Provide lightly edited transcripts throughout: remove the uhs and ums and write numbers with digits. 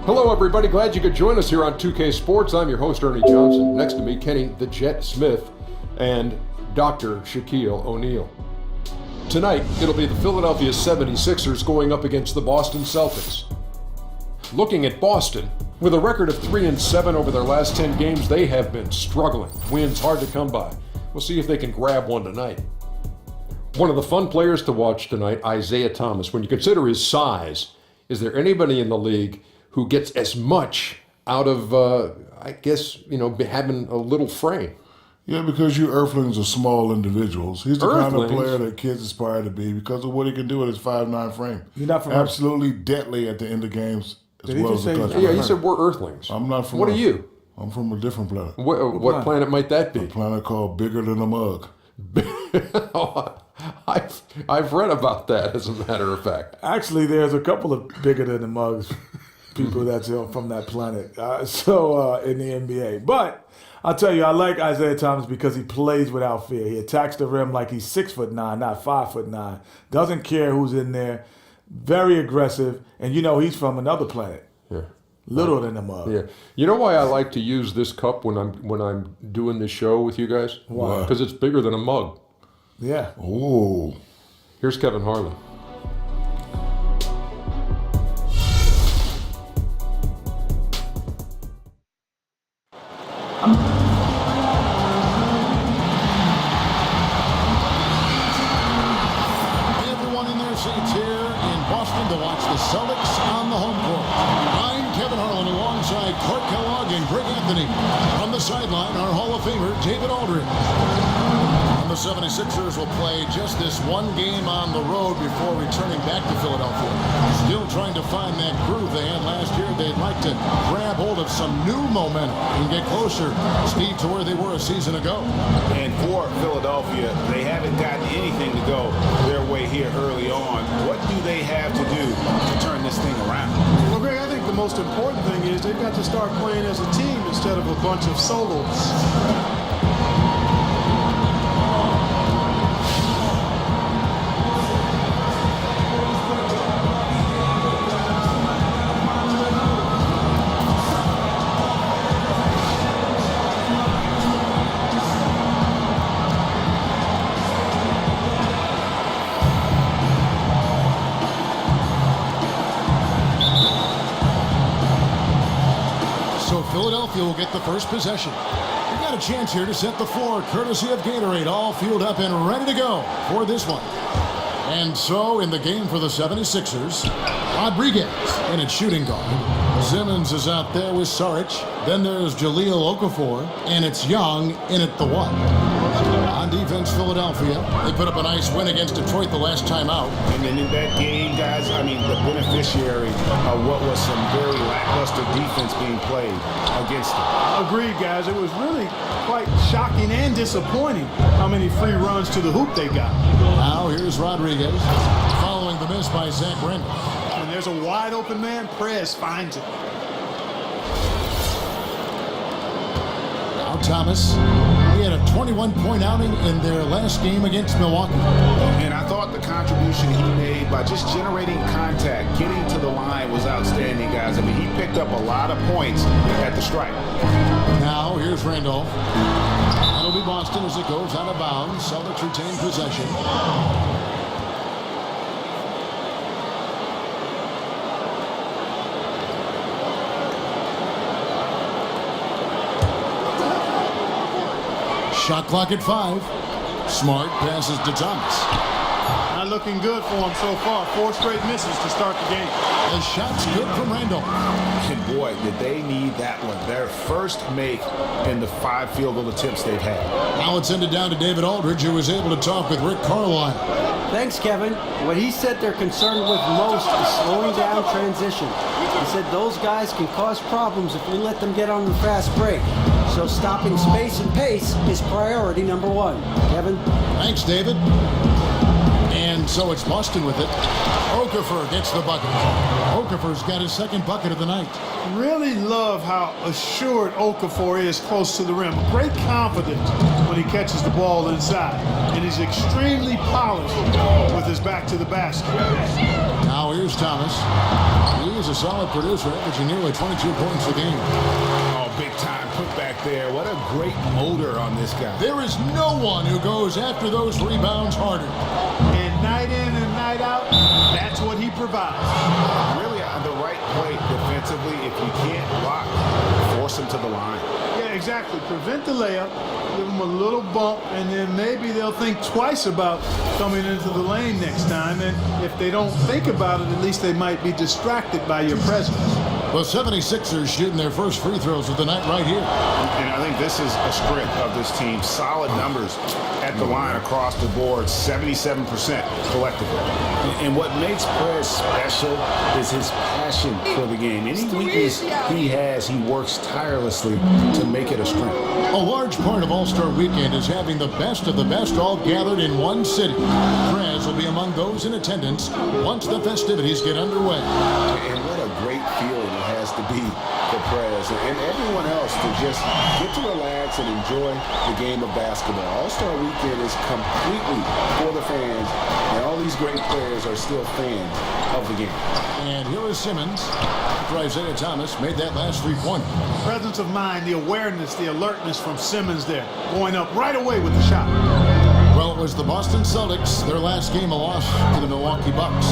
Hello, everybody. Glad you could join us here on 2K Sports. I'm your host, Ernie Johnson. Next to me, Kenny the Jet Smith and Dr. Shaquille O'Neal. Tonight, it'll be the Philadelphia 76ers going up against the Boston Celtics. Looking at Boston, with a record of 3-7 over their last 10 games, they have been struggling. Wins hard to come by. We'll see if they can grab one tonight. One of the fun players to watch tonight, Isaiah Thomas. When you consider his size, is there anybody in the league who gets as much out of, having a little frame? Yeah, because you Earthlings are small individuals. He's the kind of Earthlings? player that kids aspire to be because of what he can do with his 5'9" frame. You're not from Absolutely deadly at the end of games as Did he well just as the say- clutch. Yeah, you said we're Earthlings. I'm not from What are Earth. you? I'm from a different planet. What planet might that be? A planet called Bigger Than a Mug. I've read about that, as a matter of fact. Actually, there's a couple of bigger than the mugs people that's from that planet. In the NBA. But I'll tell you, I like Isaiah Thomas because he plays without fear. He attacks the rim like he's 6'9", not 5'9". Doesn't care who's in there. Very aggressive. And he's from another planet. Yeah. Little than the mug. Yeah. You know why I like to use this cup when I'm doing this show with you guys? Why? Because it's bigger than a mug. Yeah. Oh. Here's Kevin Harlan. Everyone in their seats here in Boston to watch the Celtics on the home court. I'm Kevin Harlan alongside Clark Kellogg and Greg Anthony. From the sideline, our Hall of Famer, David Aldridge. And the 76ers will play just this one game on the road before returning back to Philadelphia. Still trying to find that groove they had last year. They'd like to grab hold of some new momentum and get closer, Steve, to where they were a season ago. And for Philadelphia, they haven't gotten anything to go their way here early on. What do they have to do to turn this thing around? Well, Greg, I think the most important thing is they've got to start playing as a team instead of a bunch of solos. So Philadelphia will get the first possession. We've got a chance here to set the floor, courtesy of Gatorade, all fueled up and ready to go for this one. And so in the game for the 76ers, Rodriguez in its shooting guard. Simmons is out there with Saric. Then there's Jahlil Okafor, and it's Young in at the one. On defense, Philadelphia, they put up a nice win against Detroit the last time out. And then in that game, guys, the beneficiary of what was some very lackluster defense being played against them. Agreed, guys. It was really quite shocking and disappointing how many free runs to the hoop they got. Now here's Rodriguez, following the miss by Zach Randolph. When there's a wide open man, Perez finds it. Now Thomas, he had a 21-point outing in their last game against Milwaukee. And I thought the contribution he made by just generating contact, getting to the line was outstanding, guys. He picked up a lot of points at the stripe. Now here's Randolph. That'll be Boston as it goes out of bounds. Celtics retain possession. Shot clock at 5. Smart passes to Thomas. Not looking good for him so far. 4 straight misses to start the game. The shot's good from Randolph. And boy, did they need that one. Their first make in the 5 field goal attempts they've had. Now it's ended down to David Aldridge, who was able to talk with Rick Carlisle. Thanks, Kevin. What he said they're concerned with most is slowing down transition. He said those guys can cause problems if we let them get on the fast break. So stopping space and pace is priority number 1. Kevin? Thanks, David. And And so it's Boston with it. Okafor gets the bucket. Okafor's got his second bucket of the night. Really love how assured Okafor is close to the rim. Great confidence when he catches the ball inside. And he's extremely polished with his back to the basket. Now here's Thomas. He is a solid producer, averaging nearly 22 points a game. Oh, big time put back there. What a great motor on this guy. There is no one who goes after those rebounds harder. And night in and night out, that's what he provides. Really on the right play defensively. If you can't block, force him to the line. Yeah, exactly. Prevent the layup, give them a little bump, and then maybe they'll think twice about coming into the lane next time. And if they don't think about it, at least they might be distracted by your presence. The 76ers shooting their first free throws of the night right here. And I think this is a strength of this team. Solid numbers at the line across the board, 77% collectively. And what makes Perez special is his passion for the game. Any weakness he has, he works tirelessly to make it a strength. A large part of All-Star Weekend is having the best of the best all gathered in one city. Perez will be among those in attendance once the festivities get underway. And what a great feeling it has to be for Perez and everyone else to just get to relax and enjoy the game of basketball. All-Star Weekend is completely for the fans, and all these great players are still fans of the game. And here is Simmons after Isaiah Thomas made that last three-pointer. Presence of mind, the awareness, the alertness from Simmons there, going up right away with the shot. Well, it was the Boston Celtics, their last game a loss to the Milwaukee Bucks.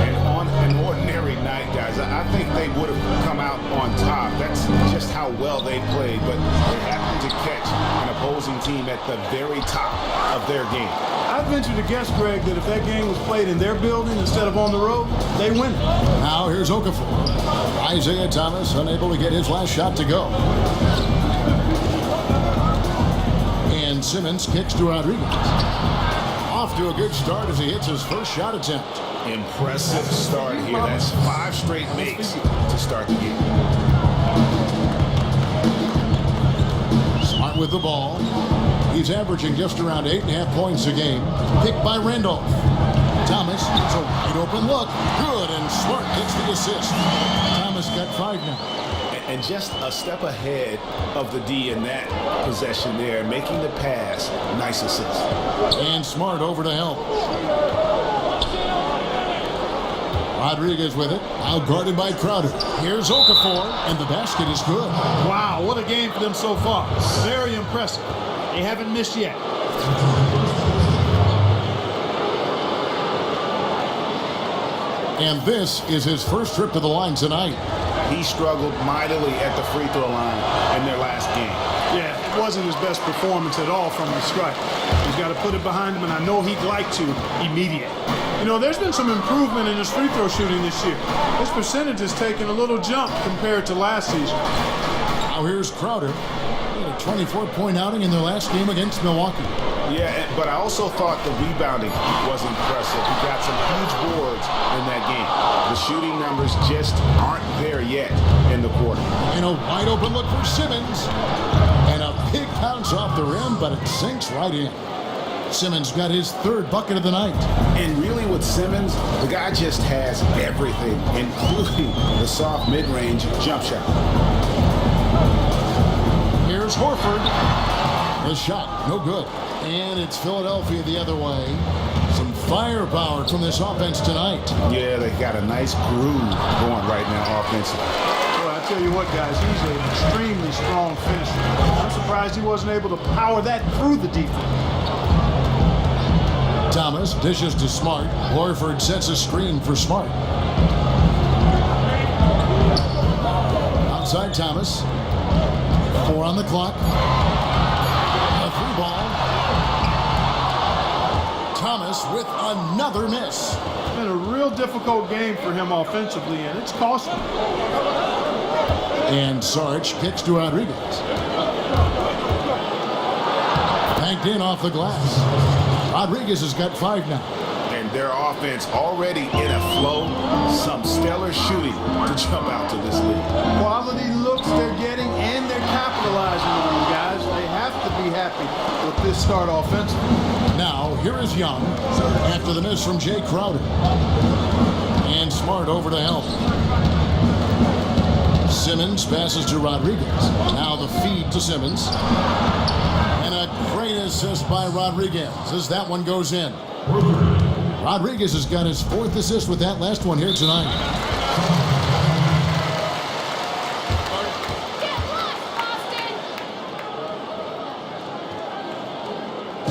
And on an ordinary night, guys, I think they would have come out on top. That's just how well they played, but they happened to catch an opposing team at the very top of their game. I venture to guess, Greg, that if that game was played in their building instead of on the road, they win it. Now here's Okafor. Isaiah Thomas unable to get his last shot to go. And Simmons kicks to Rodriguez. Off to a good start as he hits his first shot attempt. Impressive start here. That's 5 straight makes to start the game. Smart with the ball. He's averaging just around 8.5 points a game. Picked by Randolph. Thomas, it's a wide open look. Good, and Smart gets the assist. Thomas got 5 now. And just a step ahead of the D in that possession there, making the pass. Nice assist. And Smart over to help. Rodriguez with it, out guarded by Crowder. Here's Okafor, and the basket is good. Wow, what a game for them so far. Very impressive. They haven't missed yet. And this is his first trip to the line tonight. He struggled mightily at the free throw line in their last game. Yeah, it wasn't his best performance at all from the strike. He's got to put it behind him, and I know he'd like to immediate. You know, there's been some improvement in his free throw shooting this year. His percentage has taken a little jump compared to last season. Now here's Crowder. He had a 24-point outing in their last game against Milwaukee. Yeah, but I also thought the rebounding was impressive. He got some huge boards in that game. The shooting numbers just aren't there yet in the quarter. And a wide open look for Simmons. And a big bounce off the rim, but it sinks right in. Simmons got his 3rd bucket of the night. And really with Simmons, the guy just has everything, including the soft mid-range jump shot. Here's Horford. The shot, no good. And it's Philadelphia the other way. Some firepower from this offense tonight. Yeah, they got a nice groove going right now offensively. Well, I tell you what, guys, he's an extremely strong finisher. I'm surprised he wasn't able to power that through the defense. Thomas dishes to Smart. Horford sets a screen for Smart. Outside Thomas. 4 on the clock. A 3-ball. Thomas with another miss. It's been a real difficult game for him offensively, and it's costly. And Sarge kicks to Rodriguez. Banked in off the glass. Rodriguez has got 5 now. And their offense already in a flow. Some stellar shooting to jump out to this league. Quality looks they're getting, and they're capitalizing on them, guys. They have to be happy with this start offensively. Now, here is Young after the miss from Jay Crowder. And Smart over to help. Simmons passes to Rodriguez. Now the feed to Simmons. And a great assist by Rodriguez as that one goes in. Rodriguez has got his 4th assist with that last one here tonight.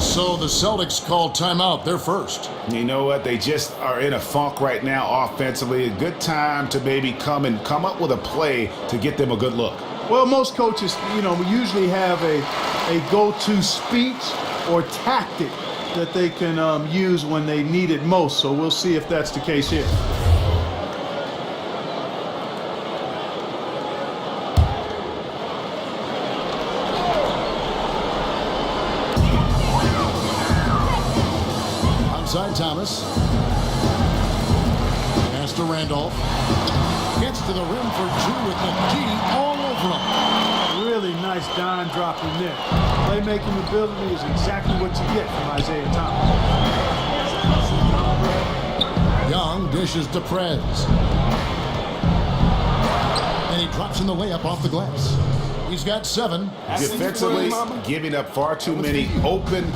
So the Celtics called timeout. They're first. You know what? They just are in a funk right now offensively. A good time to maybe come up with a play to get them a good look. Well, most coaches, we usually have a go-to speech or tactic that they can use when they need it most. So we'll see if that's the case here. Onside Thomas. Pass to Randolph. Gets to the rim for 2 with the D all over him. Really nice dime drop in there. Playmaking ability is exactly what you get from Isaiah Thomas. Young dishes to Prez. And he drops in the layup off the glass. He's got 7. Defensively, giving up far too many open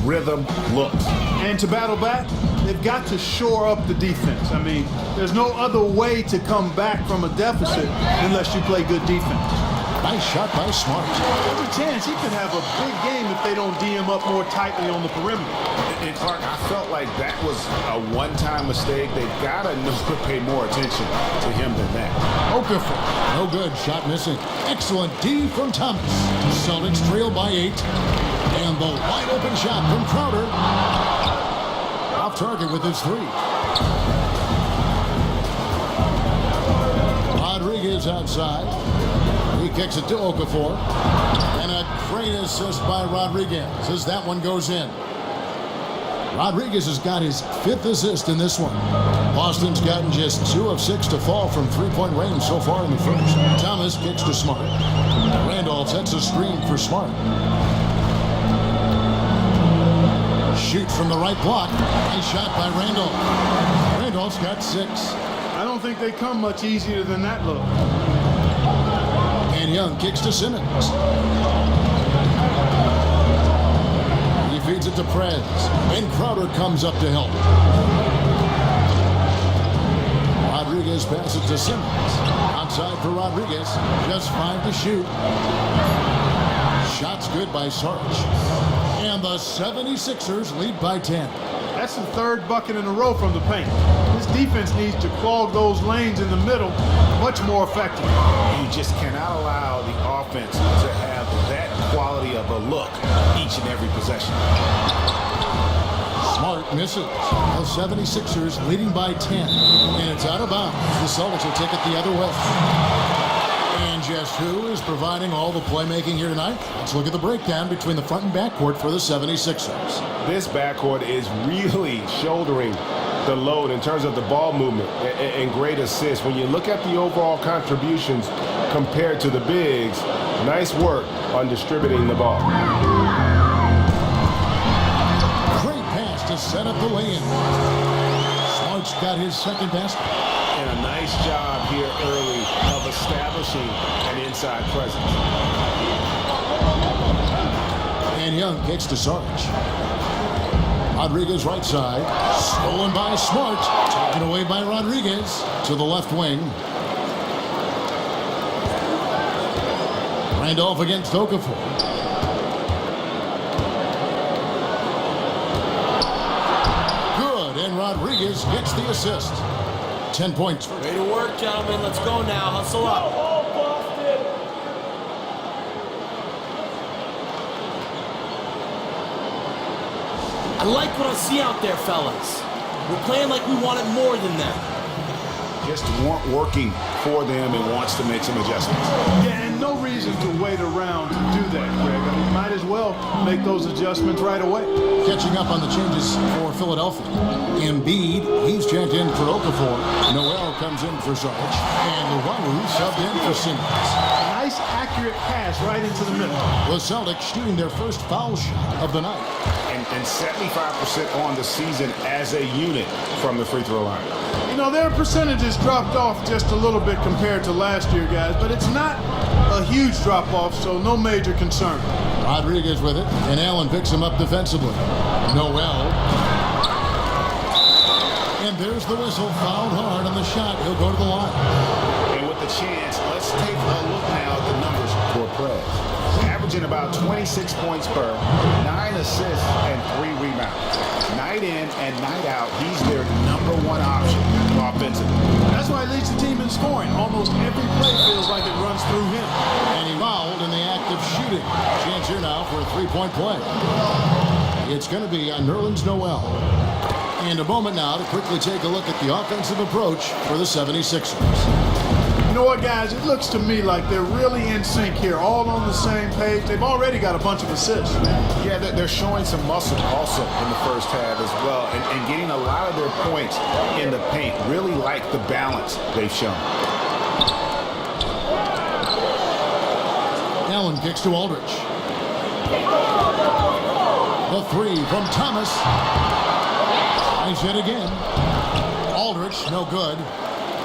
rhythm looks. And to battle back, they've got to shore up the defense. I mean, there's no other way to come back from a deficit unless you play good defense. Nice shot by Smart. There's a chance he could have a big game if they don't D him up more tightly on the perimeter. And Clark, I felt like that was a one-time mistake. They've got to know to pay more attention to him than that. Okafor, no good. Shot missing. Excellent D from Thomas. Celtics trail by 8. And the wide-open shot from Crowder. Off target with his 3. Rodriguez outside. He kicks it to Okafor. And a great assist by Rodriguez as that one goes in. Rodriguez has got his 5th assist in this one. Boston's gotten just 2 of 6 to fall from 3-point range so far in the first. Thomas kicks to Smart. Randolph sets a screen for Smart. Shoot from the right block. Nice shot by Randolph. Randolph's got 6. I don't think they come much easier than that look. And Young kicks to Simmons. He feeds it to Prez. And Crowder comes up to help. Rodriguez passes to Simmons. Outside for Rodriguez. Just 5 to shoot. Shots good by Sarge. And the 76ers lead by 10. That's the 3rd bucket in a row from the paint. This defense needs to clog those lanes in the middle much more effectively. You just cannot allow the offense to have that quality of a look each and every possession. Smart misses. The 76ers leading by 10. And it's out of bounds. The Celtics will take it the other way. And just who is providing all the playmaking here tonight? Let's look at the breakdown between the front and backcourt for the 76ers. This backcourt is really shouldering the load in terms of the ball movement and great assists. When you look at the overall contributions compared to the bigs, nice work on distributing the ball. Great pass to set up the lay-in. Smart's got his 2nd basket. And a nice job here early of establishing an inside presence. And Young kicks to Sarge. Rodriguez right side. Stolen by Smart. Taken away by Rodriguez to the left wing. Randolph against Okafor. Good, and Rodriguez gets the assist. 10 points. Way to work, gentlemen. Let's go now. Hustle up. I like what I see out there, fellas. We're playing like we wanted more than that. Just weren't working for them and wants to make some adjustments. Yeah, and no reason to wait around to do that, Greg. I mean, might as well make those adjustments right away. Catching up on the changes for Philadelphia. Embiid, he's checked in for Okafor. Noel comes in for Sarge. And Luwawu subbed in for Simmons. Nice accurate accurate pass right into the middle. The Celtics shooting their first foul shot of the night. And 75% on the season as a unit from the free throw line. You know, their percentages dropped off just a little bit compared to last year, guys, but it's not a huge drop-off, so no major concern. Rodriguez with it, and Allen picks him up defensively. Noel. And there's the whistle, fouled hard on the shot. He'll go to the line. And with the chance, let's take a look now at the numbers for Prez. Averaging about 26 points per, 9 assists, and 3 rebounds. Night in and night out, he's their #1 option offensively. That's why he leads the team in scoring. Almost every play feels like it runs through him. And he fouled in the act of shooting. Chance here now for a three-point play. It's going to be on Nerlens Noel. And a moment now to quickly take a look at the offensive approach for the 76ers. You know what, guys? It looks to me like they're really in sync here, all on the same page. They've already got a bunch of assists. Yeah, they're showing some muscle also in the first half as well, and getting a lot of their points in the paint. Really like the balance they've shown. Allen kicks to Aldridge. The three from Thomas. Nice hit again. Aldridge, no good.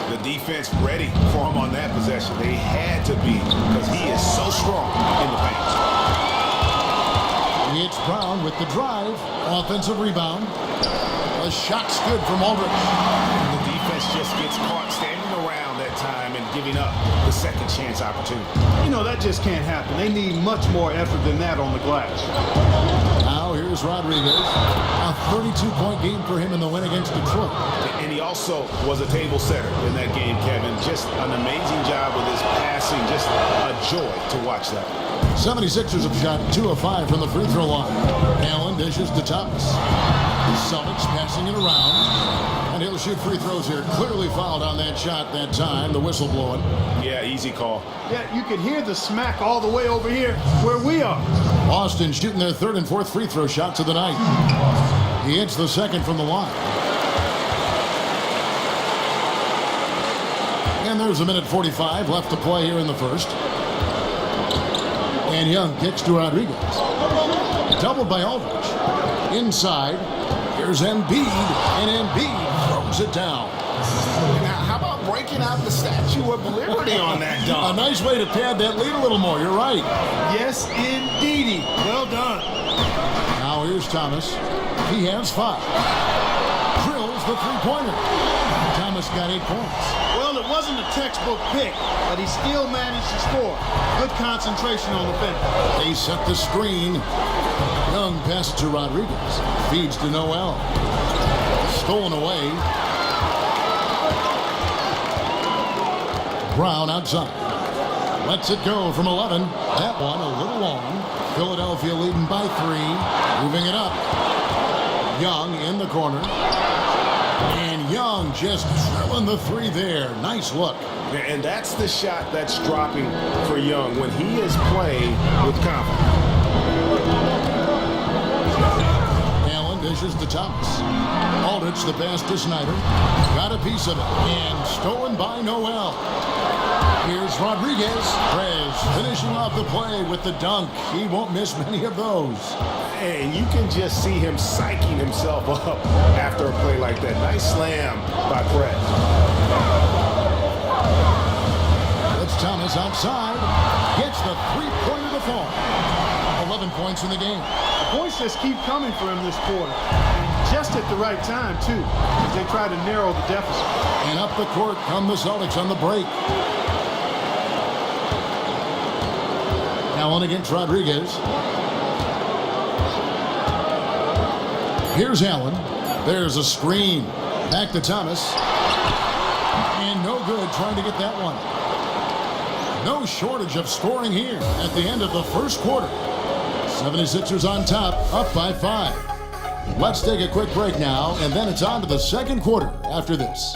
The defense ready for him on that possession. They had to be, because he is so strong in the paint. It's Brown with the drive. Offensive rebound. A shot's good from Aldridge. The defense just gets caught standing around that time and giving up the second chance opportunity. You know, that just can't happen. They need much more effort than that on the glass. Now here's Rodriguez. A 32-point game for him in the win against Detroit. And he also was a table setter in that game, Kevin. Just an amazing job with his passing. Just a joy to watch that. 76ers have shot 2 of 5 from the free throw line. Allen dishes to Thomas. The Celtics passing it around. And he'll shoot free throws here. Clearly fouled on that shot that time. The whistle blowing. Yeah, easy call. Yeah, you could hear the smack all the way over here where we are. Boston shooting their third and fourth free throw shots of the night. He hits the second from the line. And there's a minute 45 left to play here in the first. And Young kicks to Rodriguez. Doubled by Aldridge. Inside, here's Embiid, and Embiid throws it down. Now, how about breaking out the Statue of Liberty on that A dunk? nice way to pad that lead a little more. You're right. Yes, indeedy. Well done. Now here's Thomas. He has 5. Drills the three-pointer. Thomas got 8 points. Well, it wasn't a textbook pick, but he still managed to score. Good concentration on the finish. They set the screen. Young passes to Rodriguez. Feeds to Noel. Stolen away. Brown outside. Lets it go from 11. That one a little long. Philadelphia leading by 3. Moving it up. Young in the corner. And Young just drilling the 3 there. Nice look. And that's the shot that's dropping for Young when he is playing with confidence. Allen dishes to Thomas. Aldridge the pass to Snyder. Got a piece of it. And stolen by Noel. Here's Rodriguez. Perez finishing off the play with the dunk. He won't miss many of those. And you can just see him psyching himself up after a play like that. Nice slam by Brett. It's Thomas outside. Gets the three-pointer to fall. 11 points in the game. The points just keep coming for him this quarter. And just at the right time, too, as they try to narrow the deficit. And up the court come the Celtics on the break. Allen against Rodriguez. Here's Allen. There's a screen. Back to Thomas. And no good trying to get that one. No shortage of scoring here at the end of the first quarter. 76ers on top, up by 5. Let's take a quick break now, and then it's on to the second quarter after this.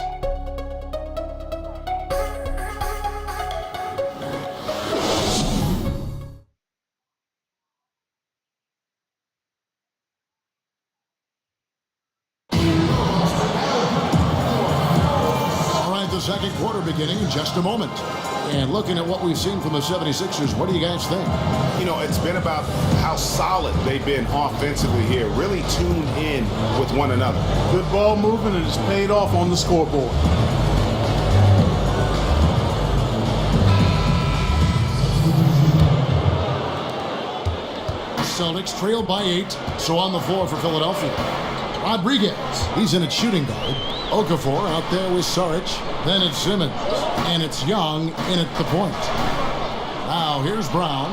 Second quarter beginning in just a moment. And looking at what we've seen from the 76ers, what do you guys think? You know, it's been about how solid they've been offensively here, really tuned in with one another. Good ball movement, and it's paid off on the scoreboard. Celtics trailed by 8, so on the floor for Philadelphia. Rodriguez, he's in at shooting guard. Okafor out there with Saric. Then it's Simmons, and it's Young in at the point. Now here's Brown.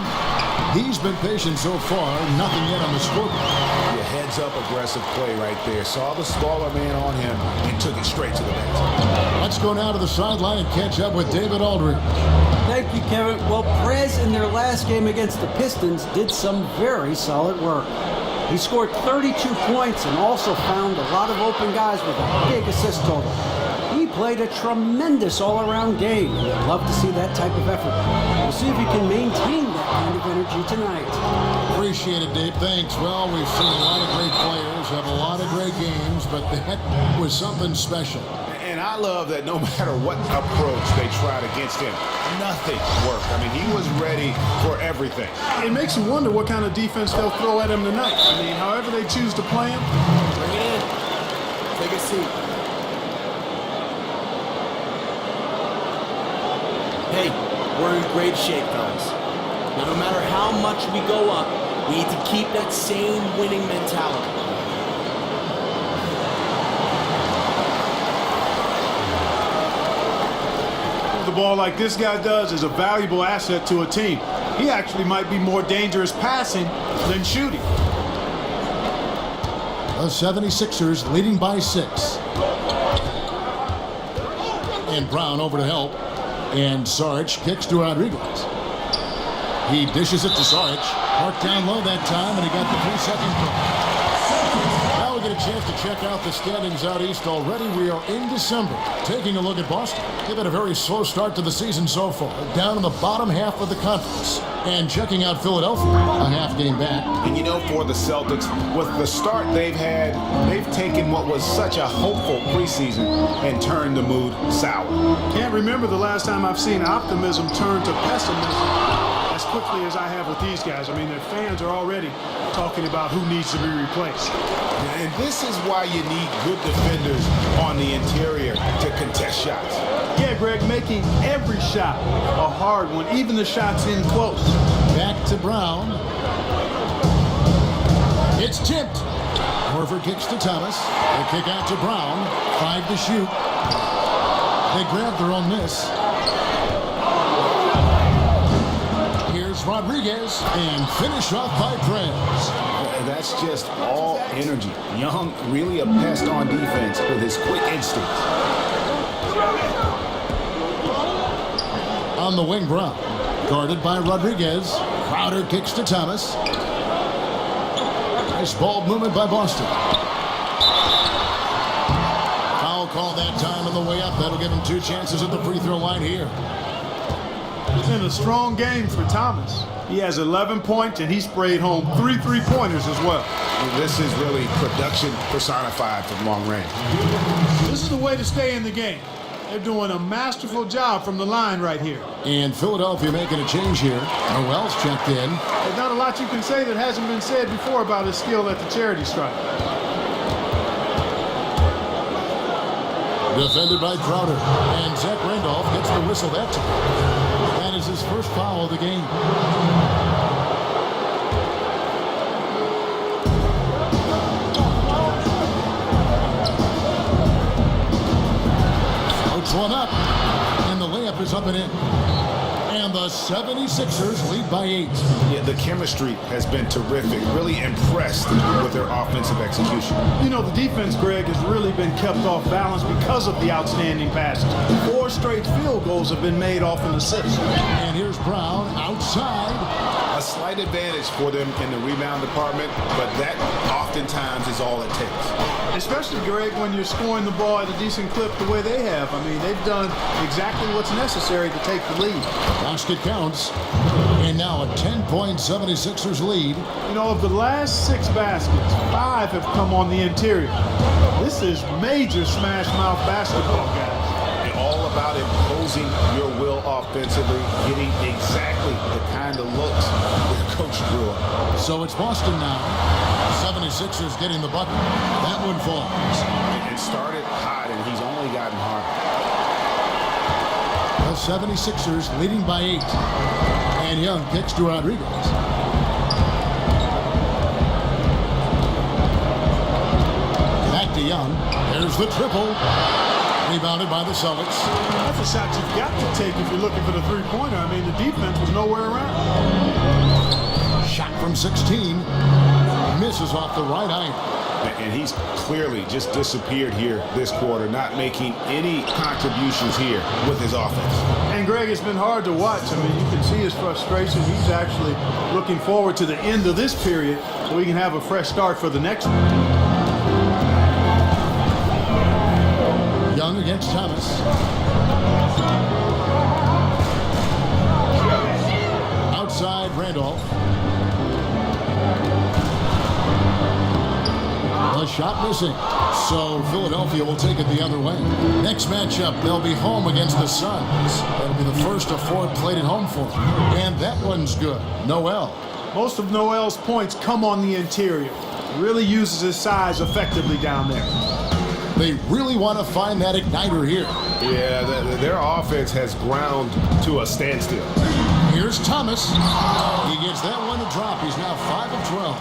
He's been patient so far, nothing yet on the scoreboard. Yeah, heads up aggressive play right there. Saw the smaller man on him and took it straight to the net. Let's go now to the sideline and catch up with David Aldridge. Thank you, Kevin. Well, Prez in their last game against the Pistons did some very solid work. He scored 32 points and also found a lot of open guys with a big assist total. He played a tremendous all-around game, and I'd love to see that type of effort. We'll see if he can maintain that kind of energy tonight. Appreciate it, Dave. Thanks. Well, we've seen a lot of great players have a lot of great games, but that was something special. And I love that no matter what approach they tried against him, nothing worked. I mean, he was ready for everything. It makes you wonder what kind of defense they'll throw at him tonight. I mean, however they choose to play him. Bring it in. Take a seat. Hey, we're in great shape, fellas. Now, no matter how much we go up, we need to keep that same winning mentality. The ball like this guy does is a valuable asset to a team. He actually might be more dangerous passing than shooting. The 76ers leading by 6. And Brown over to help. And Saric kicks to Rodriguez. He dishes it to Saric. Marked down low that time, and he got the 3-second call. Now we get a chance to check out the standings out east already. We are in December. Taking a look at Boston. They've had a very slow start to the season so far. Down in the bottom half of the conference. And checking out Philadelphia, a half game back. And you know, for the Celtics, with the start they've had, they've taken what was such a hopeful preseason and turned the mood sour. Can't remember the last time I've seen optimism turn to pessimism as quickly as I have with these guys. I mean, their fans are already talking about who needs to be replaced. And this is why you need good defenders on the interior to contest shots. Yeah, Greg, making every shot a hard one, even the shots in close. Back to Brown. It's tipped. Horford kicks to Thomas. They kick out to Brown. 5 to shoot. They grab their own miss. Here's Rodriguez and finish off by Prez. That's just all energy. Young, really a pest on defense with his quick instinct. On the wing, Brown. Guarded by Rodriguez. Crowder kicks to Thomas. Nice ball movement by Boston. Foul call that time on the way up. That'll give him 2 chances at the free throw line here. It's been a strong game for Thomas. He has 11 points, and he sprayed home 3 3-pointers as well. This is really production personified from long range. This is the way to stay in the game. They're doing a masterful job from the line right here. And Philadelphia making a change here. Noel's checked in. There's not a lot you can say that hasn't been said before about his skill at the charity stripe. Defended by Crowder. And Zach Randolph gets the whistle that time. That is his first foul of the game. Floats one up. And the layup is up and in. And the 76ers lead by 8. Yeah, the chemistry has been terrific. Really impressed with their offensive execution. You know, the defense, Greg, has really been kept off balance because of the outstanding passes. 4 straight field goals have been made off an assist. And here's Brown outside. A slight advantage for them in the rebound department, but that oftentimes is all it takes. Especially, Greg, when you're scoring the ball at a decent clip the way they have. I mean, they've done exactly what's necessary to take the lead. Basket counts. And now a 10-point 76ers lead. You know, of the last 6 baskets, 5 have come on the interior. This is major smash mouth basketball, guys. And all of about imposing your will offensively, getting exactly the kind of looks that Coach drew up. So it's Boston now. 76ers getting the bucket. That one falls. It started hot, and he's only gotten harder. The 76ers leading by 8. And Young kicks to Rodriguez. Back to Young. There's the triple. Rebounded by the Celtics. That's a shot you've got to take if you're looking for the three-pointer. I mean, the defense was nowhere around. Shot from 16. Misses off the right iron. And he's clearly just disappeared here this quarter, not making any contributions here with his offense. And Greg, it's been hard to watch. I mean, you can see his frustration. He's actually looking forward to the end of this period so he can have a fresh start for the next one. Young against Thomas. Outside Randolph. The shot missing. So Philadelphia will take it the other way. Next matchup, they'll be home against the Suns. That'll be the first of 4 played at home for them. And that one's good. Noel. Most of Noel's points come on the interior. Really uses his size effectively down there. They really want to find that igniter here. Yeah, their offense has ground to a standstill. Here's Thomas. He gets that one to drop. He's now 5 of 12.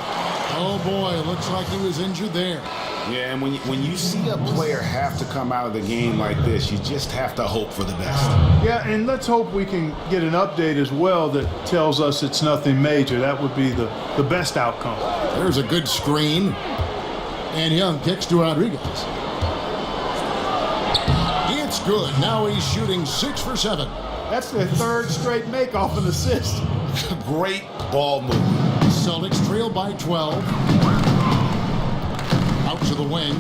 Oh boy, it looks like he was injured there. Yeah, and when you see a player have to come out of the game like this, you just have to hope for the best. Yeah, and let's hope we can get an update as well that tells us it's nothing major. That would be the best outcome. There's a good screen. And Young kicks to Rodriguez. It's good. Now he's shooting 6 for 7. That's their 3rd straight make off an assist. Great ball movement. Celtics trail by 12. Out to the wing.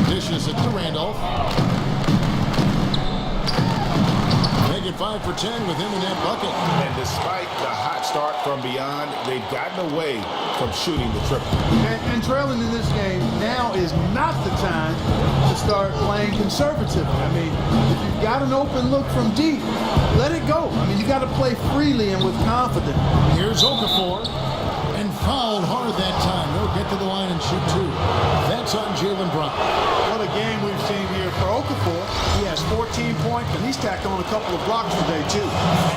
Dishes it to Randolph. Make it 5 for 10 with him in that bucket. And despite the hot start from beyond, they've gotten away from shooting the triple. And trailing in this game now is not the time to start playing conservatively. I mean, if you've got an open look from deep, let it go. I mean, you got to play freely and with confidence. Here's Okafor. And fouled hard that time. They'll get to the line and shoot 2. That's on Jaylen Brown. What a game we've seen here for Okafor. He has 14 points, and he's tacked on a couple of blocks today, too.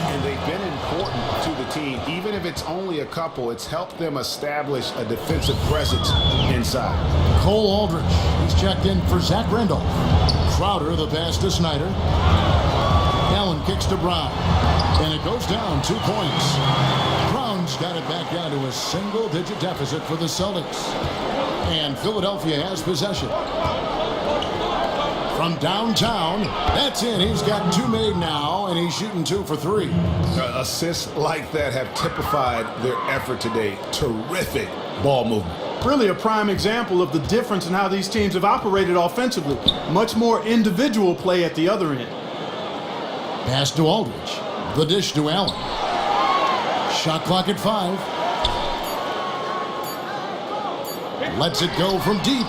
And they've been important to the team. Even if it's only a couple, it's helped them establish a defensive presence inside. Cole Aldridge. He's checked in for Zach Randolph. Crowder, the pass to Snyder. Allen kicks to Brown. And it goes down 2 points. Brown's got it back down to a single-digit deficit for the Celtics. And Philadelphia has possession. From downtown, that's in. He's got 2 made now, and he's shooting 2 for 3. Assists like that have typified their effort today. Terrific ball movement. Really a prime example of the difference in how these teams have operated offensively. Much more individual play at the other end. Pass to Aldridge. The dish to Allen. Shot clock at 5. Lets it go from deep.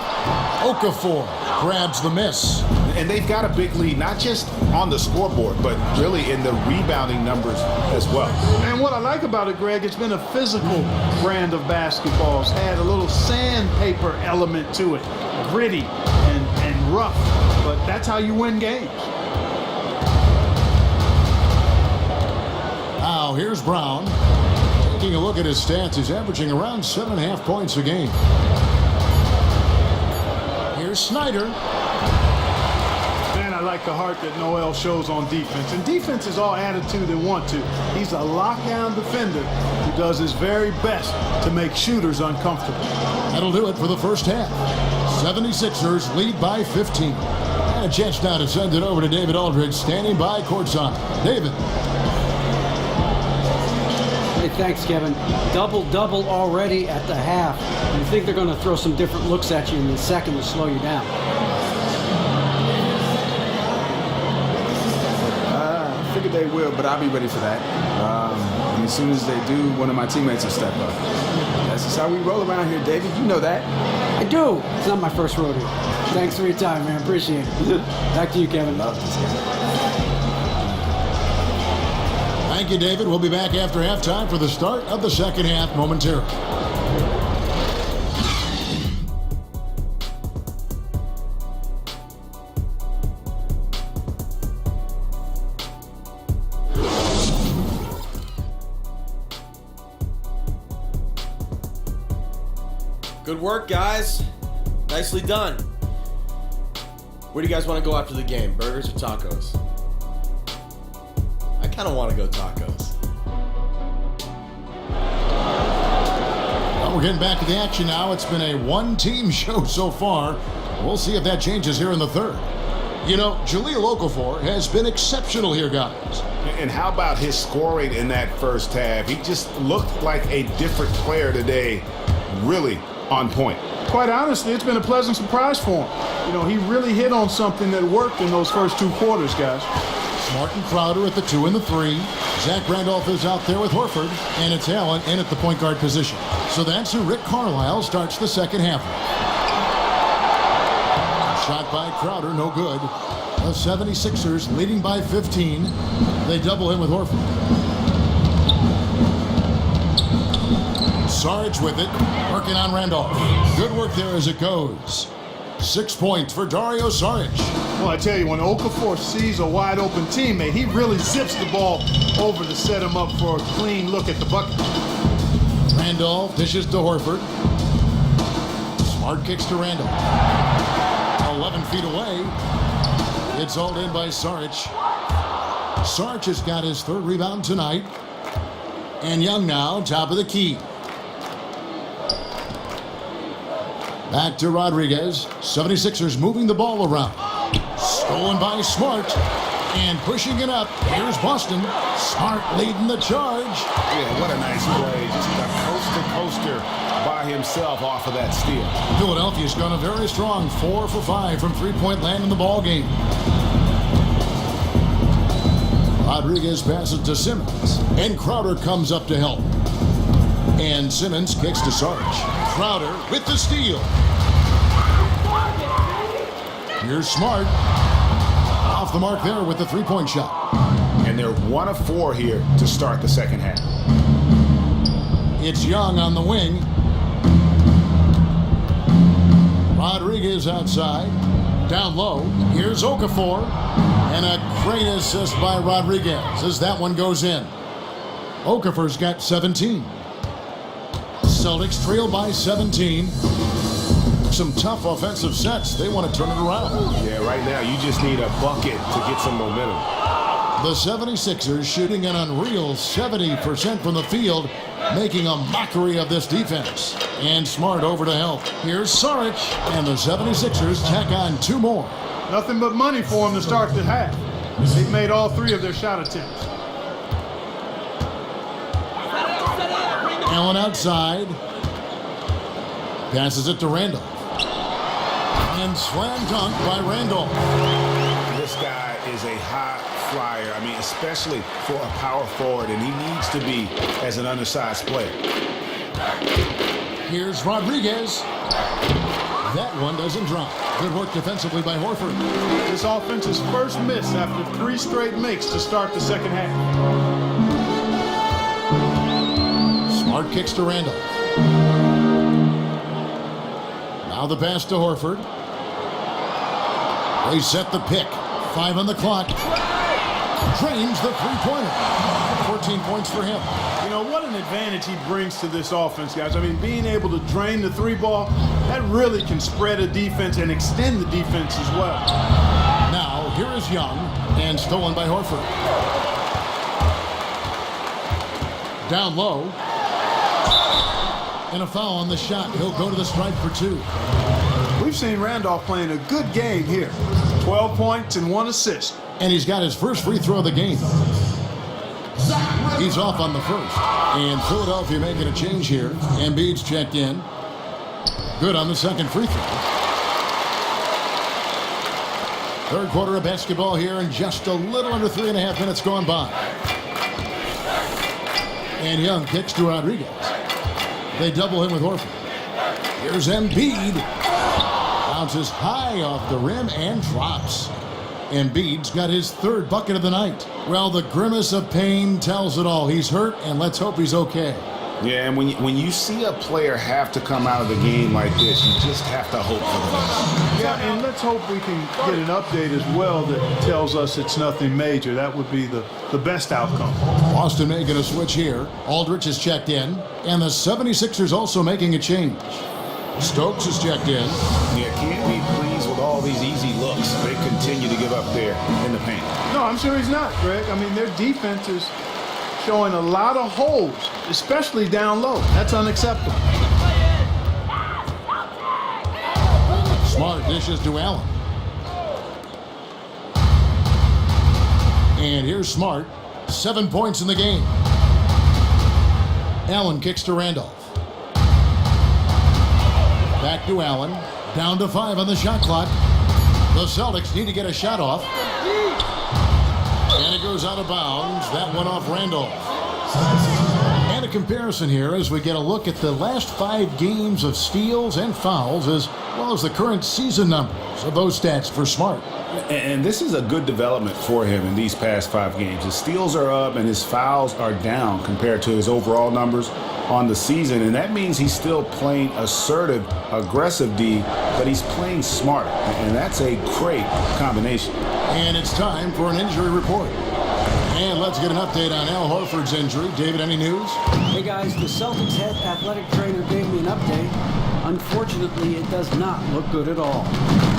Okafor grabs the miss. And they've got a big lead, not just on the scoreboard, but really in the rebounding numbers as well. And what I like about it, Greg, it's been a physical brand of basketball. It's had a little sandpaper element to it. Gritty and rough. But that's how you win games. Now here's Brown. Taking a look at his stats, he's averaging around 7.5 points a game. Here's Snyder. Man, I like the heart that Noel shows on defense. And defense is all attitude and want to. He's a lockdown defender who does his very best to make shooters uncomfortable. That'll do it for the first half. 76ers lead by 15. And a chance now to send it over to David Aldridge, standing by courtside. David. Hey, thanks, Kevin. Double-double already at the half. You think they're going to throw some different looks at you in the second to slow you down? I figured they will, but I'll be ready for that. And as soon as they do, one of my teammates will step up. That's just how we roll around here, David. You know that. I do. It's not my first rodeo. Thanks for your time, man. Appreciate it. Back to you, Kevin. Love this guy. Thank you, David. We'll be back after halftime for the start of the second half momentarily. Good work, guys. Nicely done. Where do you guys want to go after the game? Burgers or tacos? I kind of want to go tacos. Well, we're getting back to the action now. It's been a one-team show so far. We'll see if that changes here in the third. You know, Jahlil Okafor has been exceptional here, guys. And how about his scoring in that first half? He just looked like a different player today. Really on point. Quite honestly, it's been a pleasant surprise for him. You know, he really hit on something that worked in those first two quarters, guys. Smart and Crowder at the 2 and the 3. Zach Randolph is out there with Horford, and it's Allen in at the point guard position. So that's who Rick Carlisle starts the second half with. Shot by Crowder, no good. The 76ers leading by 15. They double him with Horford. Sarge with it, working on Randolph. Good work there as it goes. 6 points for Dario Saric. Well, I tell you, when Okafor sees a wide open teammate, he really zips the ball over to set him up for a clean look at the bucket. Randolph dishes to Horford. Smart kicks to Randolph. 11 feet away. It's hauled in by Saric. Saric has got his third rebound tonight. And Young now, top of the key. Back to Rodriguez. 76ers moving the ball around. Stolen by Smart. And pushing it up. Here's Boston. Smart leading the charge. Yeah, what a nice play. Just a coaster by himself off of that steal. Philadelphia's gone a very strong 4 for 5 from three-point land in the ball game. Rodriguez passes to Simmons. And Crowder comes up to help. And Simmons kicks to Sarge. Crowder with the steal. Here's Smart. Off the mark there with the three-point shot. And they're 1 of 4 here to start the second half. It's Young on the wing. Rodriguez outside. Down low. Here's Okafor. And a great assist by Rodriguez as that one goes in. Okafor's got 17. Celtics trail by 17. Some tough offensive sets. They want to turn it around. Yeah, right now you just need a bucket to get some momentum. The 76ers shooting an unreal 70% from the field, making a mockery of this defense. And Smart over to help. Here's Saric, and the 76ers tack on 2 more. Nothing but money for him to start the half. They've made all 3 of their shot attempts. Allen outside. Passes it to Randolph. And slam dunk by Randolph. This guy is a high flyer. I mean, especially for a power forward, and he needs to be as an undersized player. Here's Rodriguez. That one doesn't drop. Good work defensively by Horford. This offense's first miss after 3 straight makes to start the second half. Smart kicks to Randolph. Now the pass to Horford. They set the pick. 5 on the clock. Drains the three-pointer. 14 points for him. You know, what an advantage he brings to this offense, guys. I mean, being able to drain the 3-ball, that really can spread a defense and extend the defense as well. Now, here is Young, and stolen by Horford. Down low. And a foul on the shot. He'll go to the stripe for 2. We've seen Randolph playing a good game here. 12 points and 1 assist. And he's got his first free throw of the game. He's off on the first. And Philadelphia making a change here. Embiid's checked in. Good on the second free throw. Third quarter of basketball here, and just a little under 3.5 minutes gone by. And Young kicks to Rodriguez. They double him with Horford. Here's Embiid. Bounces high off the rim and drops. Embiid's got his third bucket of the night. Well, the grimace of pain tells it all. He's hurt, and let's hope he's okay. Yeah, and when you see a player have to come out of the game like this, you just have to hope for the best. Yeah, and let's hope we can get an update as well that tells us it's nothing major. That would be the best outcome. Boston making a switch here. Aldridge is checked in, and the 76ers also making a change. Stokes is checked in. Yeah, can't be pleased with all these easy looks they continue to give up there in the paint. No, I'm sure he's not, Greg. I mean, their defense is showing a lot of holes, especially down low. That's unacceptable. Smart dishes to Allen. And here's Smart. 7 points in the game. Allen kicks to Randolph. Back to Allen. Down to 5 on the shot clock. The Celtics need to get a shot off. And it goes out of bounds. That one off Randolph. And a comparison here as we get a look at the last 5 games of steals and fouls as well as the current season numbers of those stats for Smart. And this is a good development for him in these past 5 games. His steals are up and his fouls are down compared to his overall numbers on the season. And that means he's still playing assertive, aggressive D, but he's playing smart. And that's a great combination. And it's time for an injury report. And let's get an update on Al Horford's injury. David, any news? Hey guys, the Celtics head athletic trainer gave me an update. Unfortunately, it does not look good at all.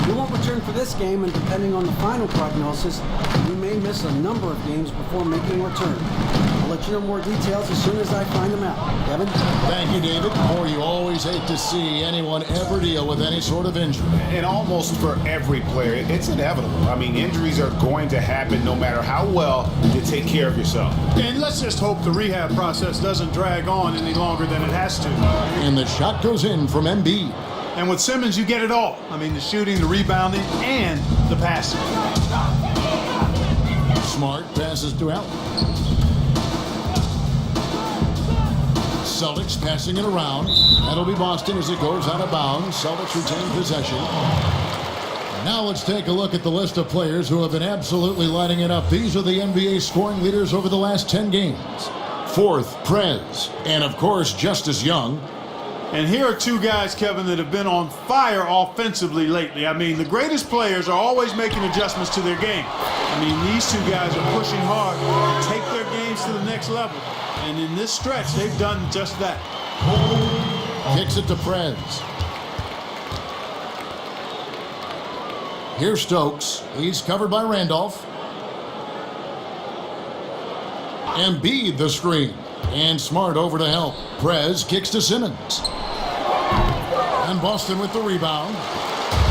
He won't return for this game, and depending on the final prognosis, we may miss a number of games before making a return. I'll let you know more details as soon as I find them out. Kevin? Thank you, David. Boy, you always hate to see anyone ever deal with any sort of injury. And almost for every player, it's inevitable. I mean, injuries are going to happen no matter how well you take care of yourself. And let's just hope the rehab process doesn't drag on any longer than it has to. And the shot goes in from Embiid. And with Simmons, you get it all. I mean, the shooting, the rebounding, and the passing. Smart passes to Allen. Celtics passing it around. That'll be Boston as it goes out of bounds. Celtics retain possession. Now let's take a look at the list of players who have been absolutely lighting it up. These are the NBA scoring leaders over the last 10 games. Fourth, Prez. And of course, just as young. And here are 2 guys, Kevin, that have been on fire offensively lately. I mean, the greatest players are always making adjustments to their game. I mean, these 2 guys are pushing hard to take their games to the next level. And in this stretch, they've done just that. Kicks it to Prez. Here's Stokes. He's covered by Randolph. Embiid the screen. And Smart over to help. Prez kicks to Simmons. And Boston with the rebound.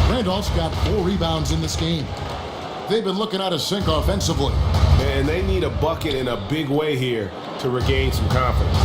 Randolph's got 4 rebounds in this game. They've been looking out of sync offensively. And they need a bucket in a big way here to regain some confidence.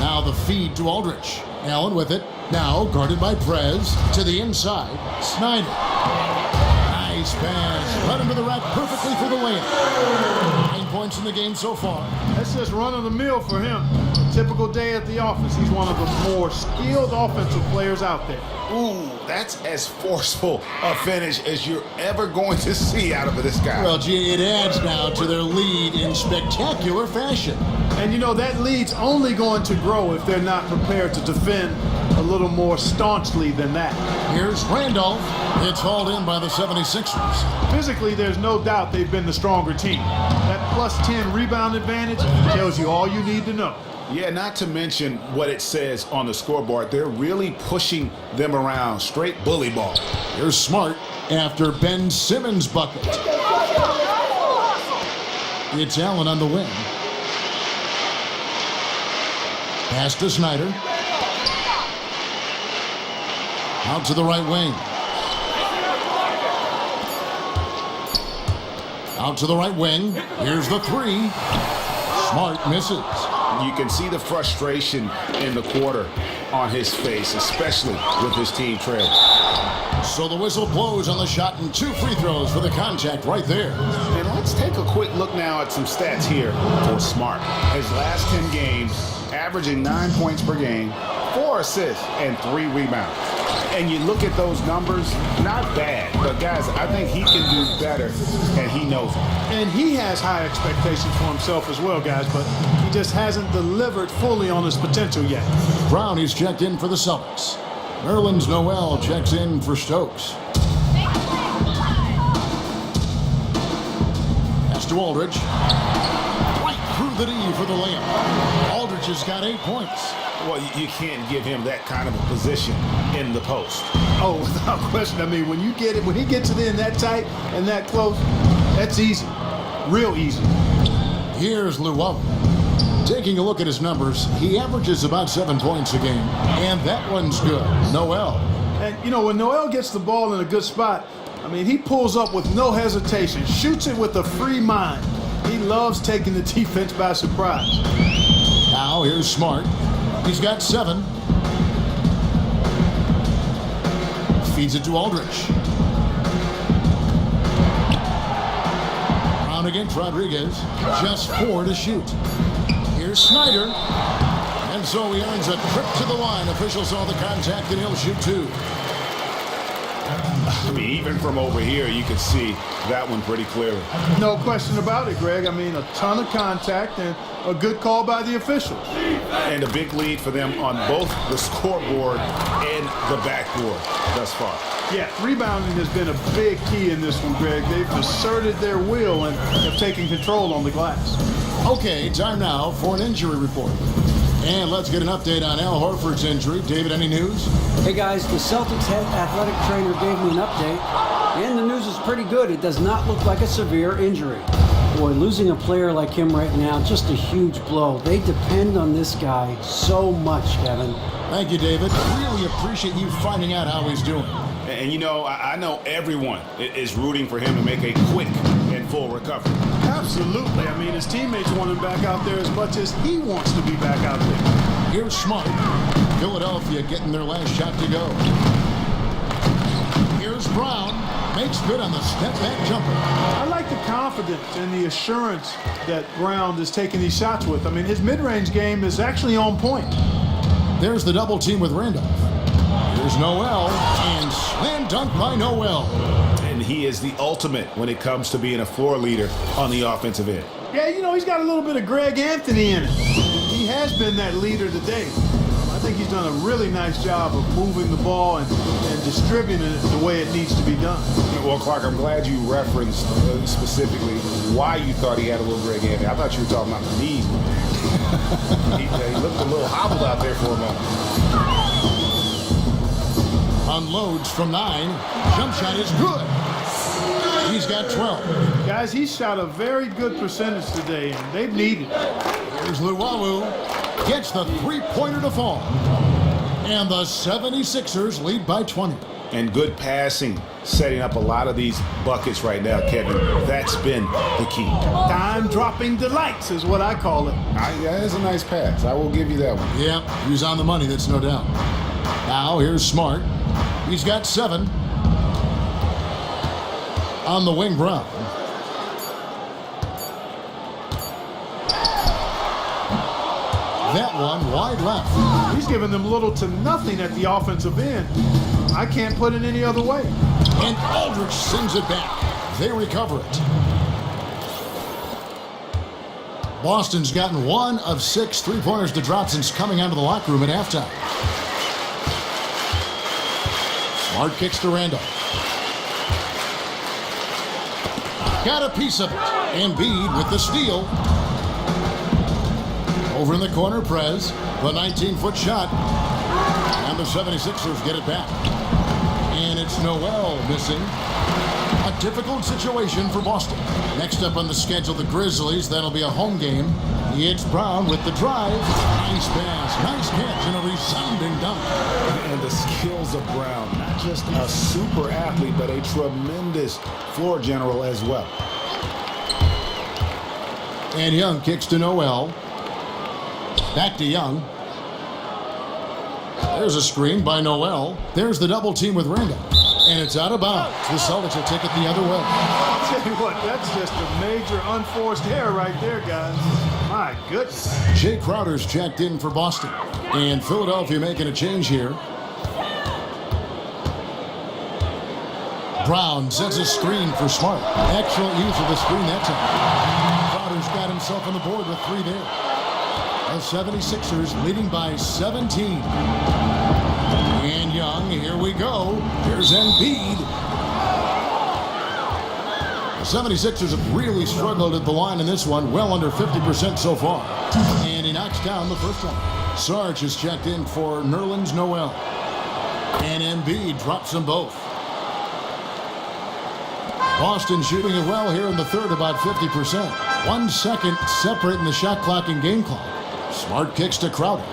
Now the feed to Aldridge. Allen with it. Now guarded by Prez. To the inside. Snyder. Nice pass. Led him to the rack perfectly for the layup. 9 points in the game so far. That's just run of the mill for him. A typical day at the office. He's one of the more skilled offensive players out there. Ooh, that's as forceful a finish as you're ever going to see out of this guy. Well, gee, it adds now to their lead in spectacular fashion. And you know, that lead's only going to grow if they're not prepared to defend a little more staunchly than that. Here's Randolph. It's hauled in by the 76ers. Physically, there's no doubt they've been the stronger team. That plus 10 rebound advantage tells you all you need to know. Yeah, not to mention what it says on the scoreboard. They're really pushing them around. Straight bully ball. Here's Smart after Ben Simmons' bucket. It's Allen on the wing. Pass to Snyder. Out to the right wing. Out to the right wing. Here's the 3. Smart misses. You can see the frustration in the quarter on his face, especially with his team trailing. So the whistle blows on the shot and 2 free throws for the contact right there. And let's take a quick look now at some stats here for Smart. His last 10 games, averaging 9 points per game, 4 assists, and 3 rebounds. And you look at those numbers, not bad. But, guys, I think he can do better, and he knows it. And he has high expectations for himself as well, guys, but he just hasn't delivered fully on his potential yet. Brown is checked in for the Celtics. Nerlens Noel checks in for Stokes. Pass to Aldridge. Right through the D for the layup. Aldridge has got 8 points. Well, you can't give him that kind of a position in the post. Oh, without question. I mean, when he gets it in that tight and that close, that's easy. Real easy. Here's Luau. Taking a look at his numbers, he averages about 7 points a game, and that one's good. Noel. And, you know, when Noel gets the ball in a good spot, I mean, he pulls up with no hesitation, shoots it with a free mind. He loves taking the defense by surprise. Now here's Smart. He's got 7. Feeds it to Aldridge. Brown against Rodriguez. Just 4 to shoot. Here's Snyder. And so he earns a trip to the line. Officials saw the contact and he'll shoot 2. I mean, even from over here, you can see that one pretty clearly. No question about it, Greg. I mean, a ton of contact and a good call by the officials. And a big lead for them on both the scoreboard and the backboard thus far. Yeah, rebounding has been a big key in this one, Greg. They've asserted their will and have taken control on the glass. Okay, time now for an injury report. And let's get an update on Al Horford's injury. David, any news? Hey guys, the Celtics head athletic trainer gave me an update, and the news is pretty good. It does not look like a severe injury. Boy, losing a player like him right now, just a huge blow. They depend on this guy so much, Kevin. Thank you, David. Really appreciate you finding out how he's doing. And, you know, I know everyone is rooting for him to make a quick and full recovery. Absolutely. I mean, his teammates want him back out there as much as he wants to be back out there. Here's Smart. Philadelphia getting their last shot to go. Here's Brown. Makes good on the step-back jumper. I like the confidence and the assurance that Brown is taking these shots with. I mean, his mid-range game is actually on point. There's the double team with Randolph. Here's Noel, and slam dunk by Noel. And he is the ultimate when it comes to being a floor leader on the offensive end. Yeah, you know, he's got a little bit of Greg Anthony in it. He has been that leader today. I think he's done a really nice job of moving the ball and distributing it the way it needs to be done. Well, Clark, I'm glad you referenced specifically why you thought he had a little Greg Anthony. I thought you were talking about the knees. he looked a little hobbled out there for a moment. Unloads from 9. Jump shot is good. He's got 12. Guys, he shot a very good percentage today, and they've needed it. Here's Luau. Gets the three-pointer to fall. And the 76ers lead by 20. And good passing, setting up a lot of these buckets right now, Kevin. That's been the key. Dime-dropping delights is what I call it. Yeah, that's a nice pass. I will give you that one. Yeah, he's on the money, that's no doubt. Now here's Smart. He's got 7. On the wing, Brown. That one wide left. He's giving them little to nothing at the offensive end. I can't put it any other way. And Aldridge sends it back. They recover it. Boston's gotten 1 of 6 three-pointers to drop since coming out of the locker room at halftime. Smart kicks to Randolph. Got a piece of it. Embiid with the steal. Over in the corner, Prez. The 19-foot shot. And the 76ers get it back. And it's Noel missing. A difficult situation for Boston. Next up on the schedule, the Grizzlies. That'll be a home game. It's Brown with the drive. Nice pass, nice catch, and a resounding dunk. And the skills of Brown. Not just a super athlete, but a tremendous floor general as well. And Young kicks to Noel. Back to Young. There's a screen by Noel. There's the double team with Randolph. And it's out of bounds. The Celtics will take it the other way. I'll tell you what, that's just a major unforced error right there, guys. My My goodness. Jay Crowder's checked in for Boston. And Philadelphia making a change here. Brown sets a screen for Smart. Excellent use of the screen that time. Crowder's got himself on the board with 3 there. The 76ers leading by 17. And Young, here we go. Here's Embiid. The 76ers have really struggled at the line in this one, well under 50% so far. And he knocks down the first one. Sarge is checked in for Nerlens Noel. And Embiid drops them both. Boston shooting it well here in the third, about 50%. 1 second separating the shot clock and game clock. Smart kicks to Crowder.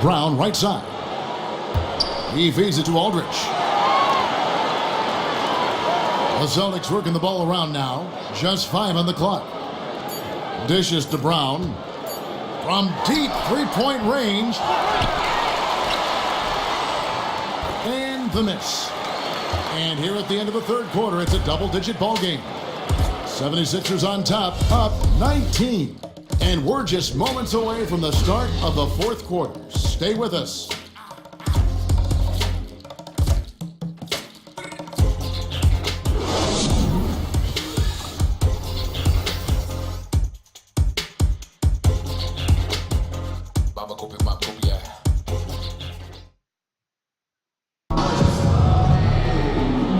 Brown right side. He feeds it to Aldridge. The Celtics working the ball around now. Just 5 on the clock. Dishes to Brown. From deep 3-point range. And the miss. And here at the end of the third quarter, it's a double-digit ball game. 76ers on top, up 19. And we're just moments away from the start of the fourth quarter. Stay with us.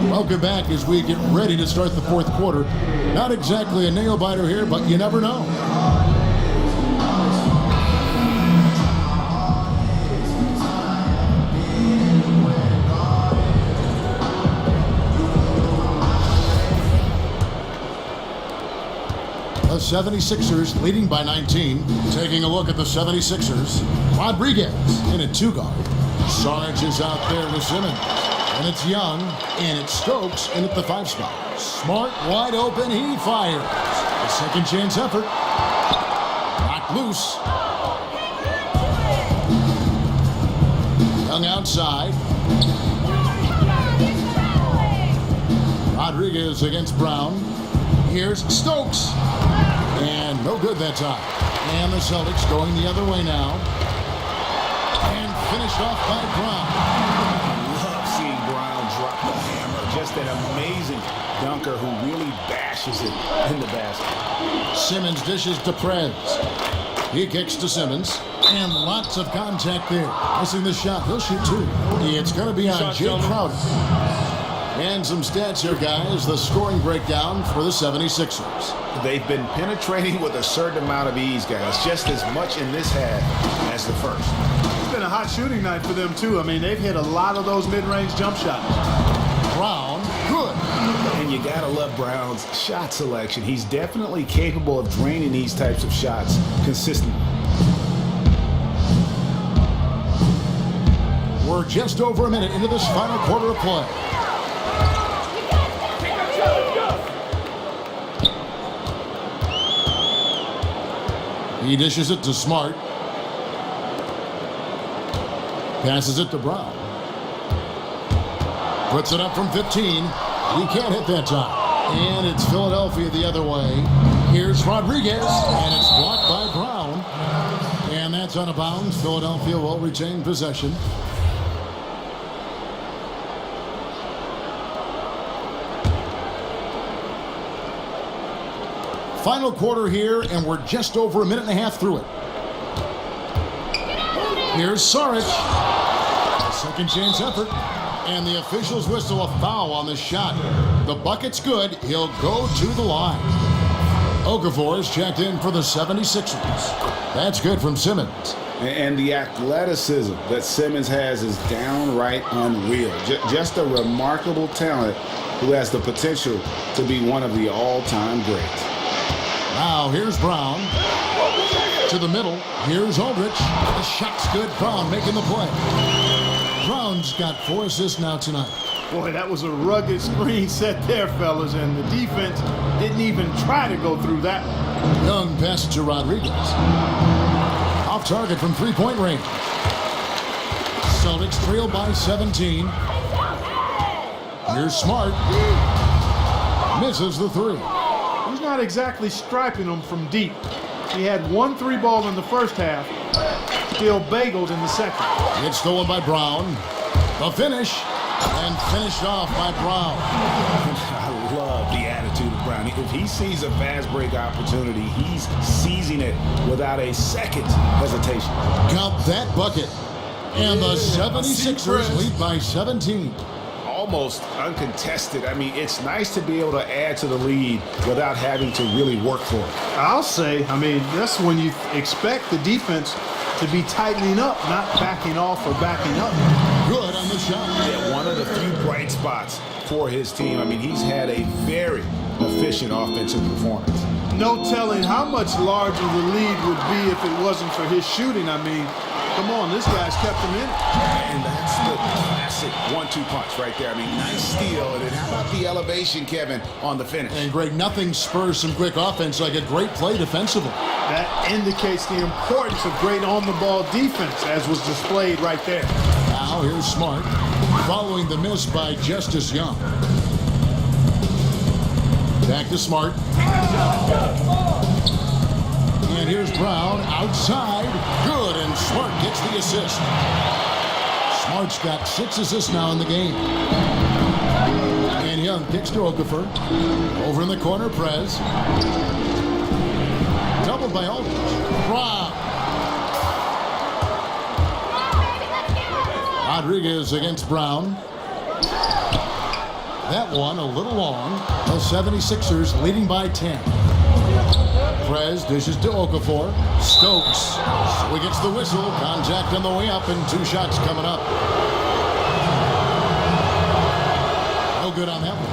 Welcome back as we get ready to start the fourth quarter. Not exactly a nail-biter here, but you never know. The 76ers leading by 19. Taking a look at the 76ers. Rodriguez in a 2-guard. Sarge is out there with Simmons. And it's Young, and it's Stokes in at the 5 spot. Smart, wide open, he fires. A second chance effort. Knocked loose. Young outside. Rodriguez against Brown. Here's Stokes. And no good that time. And the Celtics going the other way now. And finished off by Brown. Just an amazing dunker who really bashes it in the basket. Simmons dishes to Prez. He kicks to Simmons. And lots of contact there. Missing the shot. He'll shoot 2. It's going to be on Jay Crowder. And some stats here, guys. The scoring breakdown for the 76ers. They've been penetrating with a certain amount of ease, guys. Just as much in this half as the first. It's been a hot shooting night for them, too. I mean, they've hit a lot of those mid-range jump shots. Brown, good. And you gotta love Brown's shot selection. He's definitely capable of draining these types of shots consistently. We're just over a minute into this final quarter of play. He dishes it to Smart. Passes it to Brown. Puts it up from 15. He can't hit that time. And it's Philadelphia the other way. Here's Rodriguez. And it's blocked by Brown. And that's out of bounds. Philadelphia will retain possession. Final quarter here, and we're just over a minute and a half through it. Here's Saric. Second chance effort. And the officials whistle a foul on the shot. The bucket's good. He'll go to the line. Okafor is checked in for the 76ers. That's good from Simmons. And the athleticism that Simmons has is downright unreal. Just a remarkable talent who has the potential to be one of the all-time greats. Now here's Brown. To the middle. Here's Aldridge. The shot's good. Brown making the play. Brown's got 4 assists now tonight. Boy, that was a rugged screen set there, fellas, and the defense didn't even try to go through that. Young pass to Rodriguez. Off target from 3-point range. Celtics trail by 17. Here's Smart. Misses the 3. He's not exactly striping them from deep. He had 1 3-ball in the first half, still bageled in the second. It's stolen by Brown. The finish, and finished off by Brown. I love the attitude of Brown. If he sees a fast break opportunity, he's seizing it without a second hesitation. Count that bucket. And the 76ers lead by 17. Almost uncontested. I mean, it's nice to be able to add to the lead without having to really work for it. I'll say, I mean, that's when you expect the defense to be tightening up, not backing off or backing up. Good on the shot. Yeah, one of the few bright spots for his team. I mean, he's had a very efficient offensive performance. No telling how much larger the lead would be if it wasn't for his shooting. I mean, come on, this guy's kept him in it. And that's the classic 1-2 punch right there. I mean, nice steal. And then how about the elevation, Kevin, on the finish? And Greg, nothing spurs some quick offense like a great play defensively. That indicates the importance of great on-the-ball defense, as was displayed right there. Now here's Smart, following the miss by Justice Young. Back to Smart. And here's Brown outside. Good, and Smart gets the assist. Smart's got 6 assists now in the game. And Young kicks to Okafor. Over in the corner, Prez. Doubled by Aldridge. Brown. Rodriguez against Brown. That one a little long. The 76ers leading by 10. Prez dishes to Okafor. Stokes. So he gets the whistle. Contact on the way up and 2 shots coming up. No good on that one.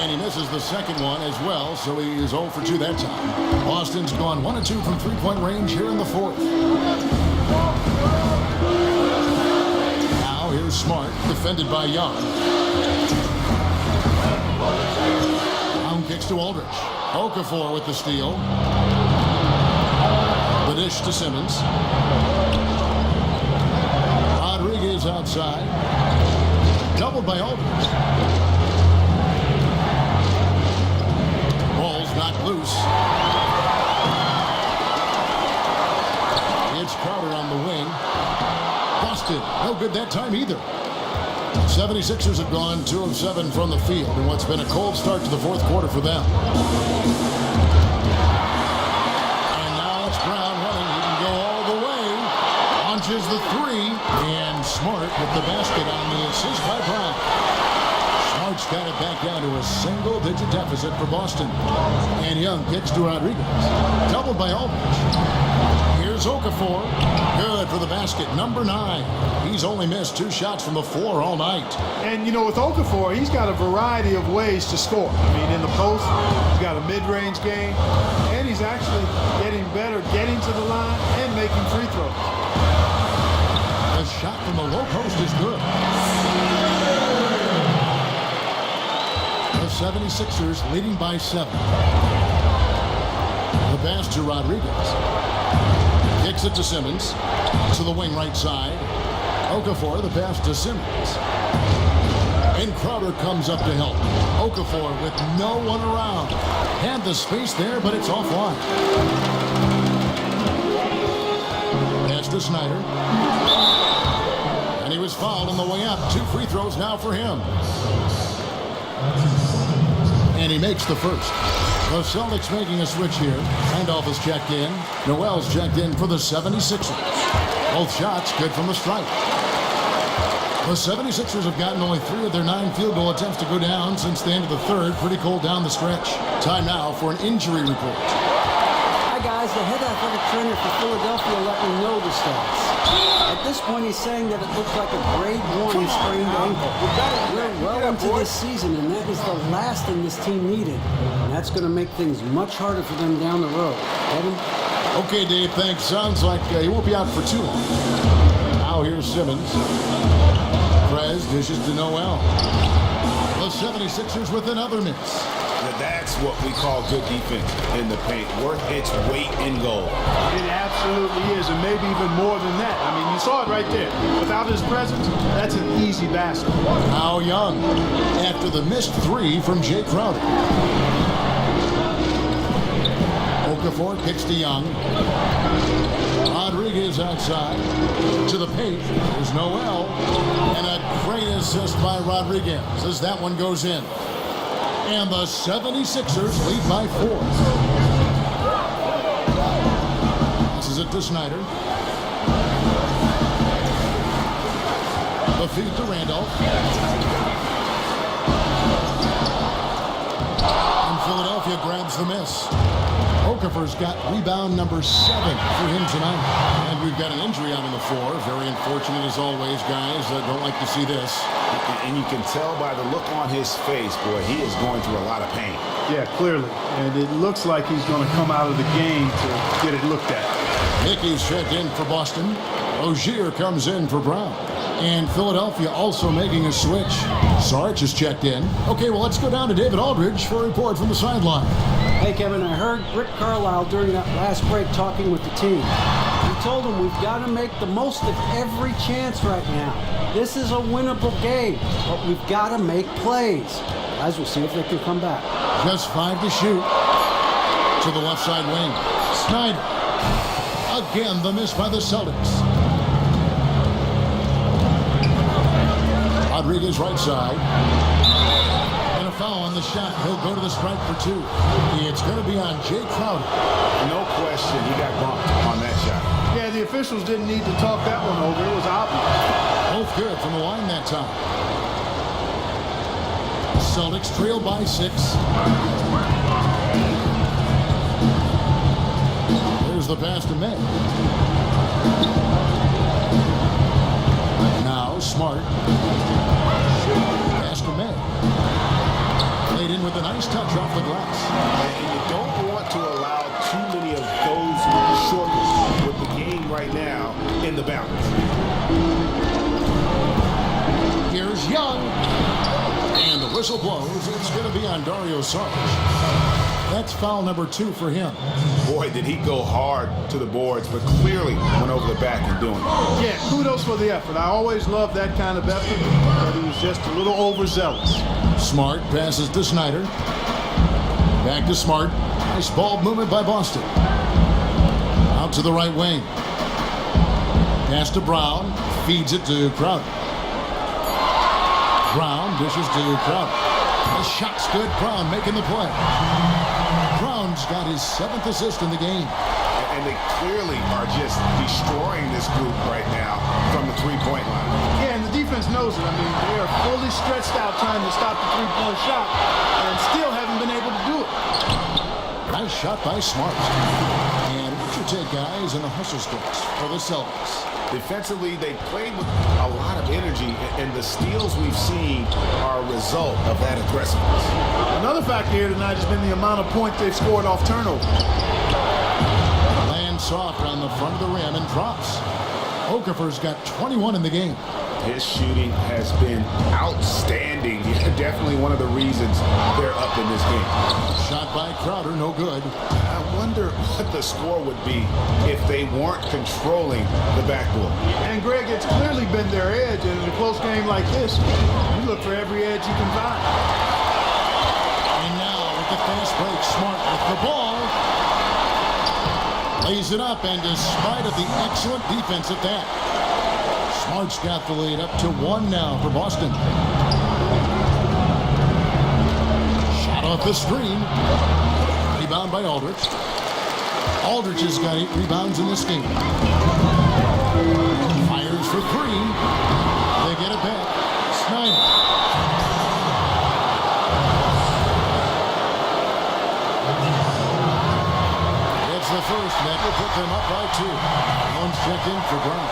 And he misses the second one as well, so he is 0 for 2 that time. Boston's gone 1 of 2 from 3-point range here in the fourth. Now here's Smart, defended by Young. Kicks to Aldridge. Okafor with the steal. The dish to Simmons. Rodriguez outside. Doubled by Aldridge. Ball's knocked loose. It's Crowder on the wing. Busted. No good that time either. 76ers have gone 2 of 7 from the field in what's been a cold start to the fourth quarter for them. And now it's Brown running. He can go all the way. Launches the 3. And Smart with the basket on the assist by Brown. Smart's got it back down to a single-digit deficit for Boston. And Young kicks to Rodriguez. Doubled by Aldridge. Here's Okafor. Good for the basket. Number 9. He's only missed 2 shots from the floor all night. And, you know, with Okafor, he's got a variety of ways to score. I mean, in the post, he's got a mid-range game, and he's actually getting better getting to the line and making free throws. The shot from the low post is good. The 76ers leading by 7. The pass to Rodriguez. Kicks it to Simmons. To the wing right side. Okafor, the pass to Simmons. And Crowder comes up to help. Okafor with no one around. Had the space there, but it's offline. Pass to Snyder. And he was fouled on the way up. 2 free throws now for him. And he makes the first. The Celtics making a switch here. Randolph is checked in. Noel's checked in for the 76ers. Both shots good from the stripe. The 76ers have gotten only 3 of their 9 field goal attempts to go down since the end of the third. Pretty cold down the stretch. Time now for an injury report. Hi guys, the head athletic trainer for Philadelphia let me know the stats. At this point he's saying that it looks like a grade 1 sprained ankle. We're well into this season and that is the last thing this team needed. And that's going to make things much harder for them down the road. Kevin? Okay, Dave, thanks. Sounds like he won't be out for too long. Now here's Simmons. Prez dishes to Noel. The 76ers with another miss. That's what we call good defense in the paint. Worth its weight in gold. It absolutely is, and maybe even more than that. I mean, you saw it right there. Without his presence, that's an easy basket. Now Young, after the missed three from Jay Crowder. Okafor kicks to Young. Rodriguez outside to the paint. There's Noel. And a great assist by Rodriguez as that one goes in. And the 76ers lead by 4. This is it to Snyder. The feed to Randolph. And Philadelphia grabs the miss. Okafor's got rebound number 7 for him tonight. And we've got an injury out on the floor. Very unfortunate as always, guys. Don't like to see this. And you can tell by the look on his face, boy, he is going through a lot of pain. Yeah, clearly. And it looks like he's going to come out of the game to get it looked at. Mickey's checked in for Boston. Rozier comes in for Brown. And Philadelphia also making a switch. Sarge is checked in. Okay, well, let's go down to David Aldridge for a report from the sideline. Hey, Kevin, I heard Rick Carlisle during that last break talking with the team. He told them we've got to make the most of every chance right now. This is a winnable game, but we've got to make plays. Guys, we'll see if they can come back. Just 5 to shoot. To the left side wing. Snyder. Again, the miss by the Celtics. Rodriguez right side. And a foul on the shot. He'll go to the stripe for 2. It's going to be on Jay Crowder. No question, he got bumped on that shot. Yeah, the officials didn't need to talk that one over. It was obvious. Both good from the line that time. Celtics trail by 6. There's the pass to May. Now Smart. Pass to May. Played in with a nice touch off the glass. And you don't want to allow too many of those shortness with the game right now in the balance. Here's Young. And the whistle blows. It's going to be on Dario Saric. That's foul number 2 for him. Boy, did he go hard to the boards, but clearly went over the back and doing it. Yeah, kudos for the effort. I always love that kind of effort, but he was just a little overzealous. Smart passes to Snyder. Back to Smart. Nice ball movement by Boston. Out to the right wing. Pass to Brown. Feeds it to Crowder. Brown dishes to Crowder. The shot's good. Brown making the play. Brown's got his 7th assist in the game. And they clearly are just destroying this group right now from the three-point line. Yeah, and the defense knows it. I mean, they are fully stretched out trying to stop the three-point shot and still haven't been able to do it. Nice shot by Smart. And what's your take, guys, in the hustle sticks for the Celtics? Defensively, they played with a lot of energy, and the steals we've seen are a result of that aggressiveness. Another factor here tonight has been the amount of points they've scored off turnover. Lands soft on the front of the rim and drops. Okafor's got 21 in the game. His shooting has been outstanding. Definitely one of the reasons they're up in this game. Shot by Crowder, no good. I wonder what the score would be if they weren't controlling the backboard. And Greg, it's clearly been their edge, and in a close game like this, you look for every edge you can find. And now with the fast break, Smart with the ball. Lays it up, and despite of the excellent defense at that, Smart's got the lead up to 1 now for Boston. Shot off the screen. Rebound by Aldridge. Aldridge has got 8 rebounds in this game. Fires for 3. They get it back. Snyder. It's the first, and that will put them up by 2. One's checked in for Brown.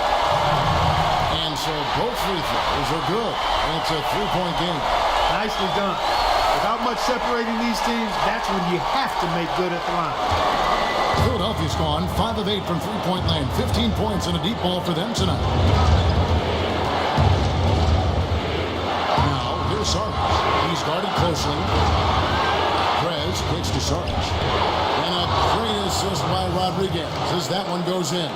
And so both free throws are good. And it's a 3-point game. Nicely done. Without much separating these teams, that's when you have to make good at the line. Philadelphia's gone 5 of 8 from 3-point land. 15 points and a deep ball for them tonight. Now, here's Sarge. He's guarded closely. Perez kicks to Sarge. And a great assist by Rodriguez as that one goes in.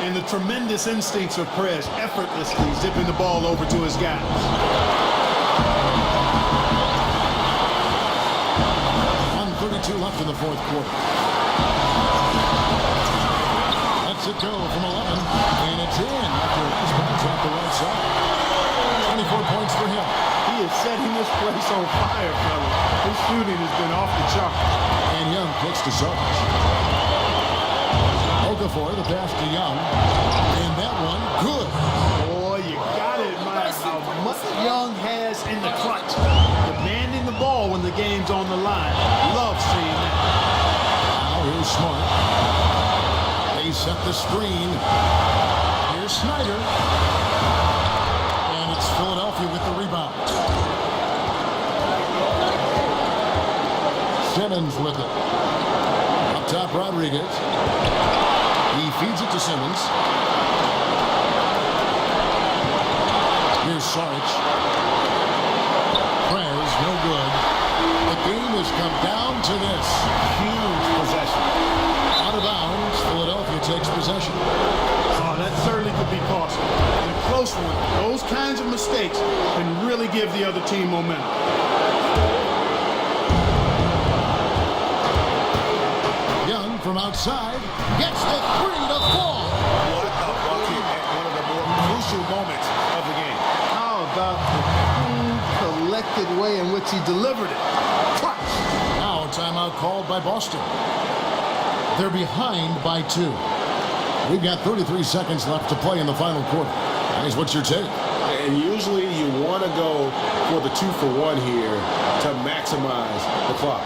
And the tremendous instincts of Perez, effortlessly zipping the ball over to his guys. 1:32 left in the fourth quarter. Lets it go from 11, and it's in after his bounce off the right side. 24 points for him. He is setting this place on fire, fellas. His shooting has been off the chart. And Young kicks to Sarge. Okafor, the pass to Young. And that one, good. Boy, you gotta admire how much Young has in the clutch. Demanding the ball when the game's on the line. Love seeing that. Now here's Smart. They set the screen. Here's Snyder. And it's Philadelphia with the rebound. Simmons with it. Up top, Rodriguez. He feeds it to Simmons. Here's Saric. Perez, no good. The game has come down to this. Huge possession. Out of bounds, Philadelphia takes possession. Oh, that certainly could be costly. In a close one, those kinds of mistakes can really give the other team momentum. Young from outside gets the 3 to fall. What a bucket at one of the more crucial moments of the game. How about the cool, collected way in which he delivered it? Clutch. Now a timeout called by Boston. They're behind by 2. We've got 33 seconds left to play in the final quarter. Guys, what's your take? And usually you want to go for the 2-for-1 here to maximize the clock.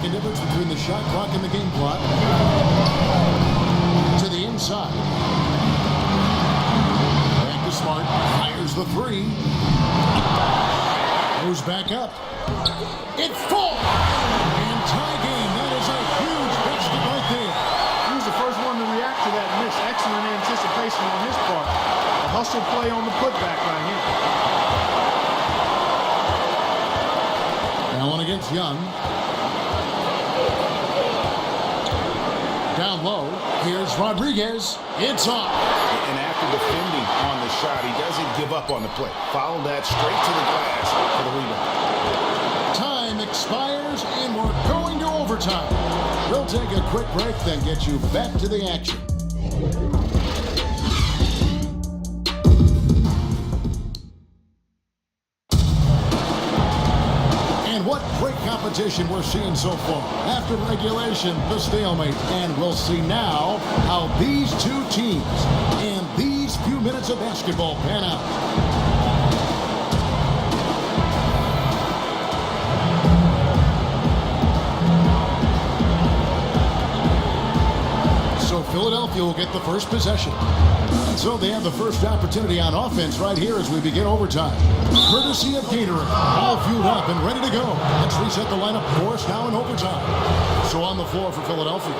Difference between the shot clock and the game clock. To the inside. Back to Smart. Fires the 3. Goes back up. It falls. And tie game. That is a huge basket right there. He was the first one to react to that miss. Excellent anticipation on his part. A hustle play on the putback by him. Allen against Young. Down low, here's Rodriguez. It's off. And after defending on the shot, he doesn't give up on the play. Follow that straight to the glass for the rebound. Time expires, and we're going to overtime. We'll take a quick break, then get you back to the action. What great competition we're seeing so far. After regulation, the stalemate. And we'll see now how these two teams and these few minutes of basketball pan out. So Philadelphia will get the first possession. And so they have the first opportunity on offense right here as we begin overtime. Courtesy of Gatorade. All fueled up and ready to go. Let's reset the lineup for us now in overtime. So on the floor for Philadelphia.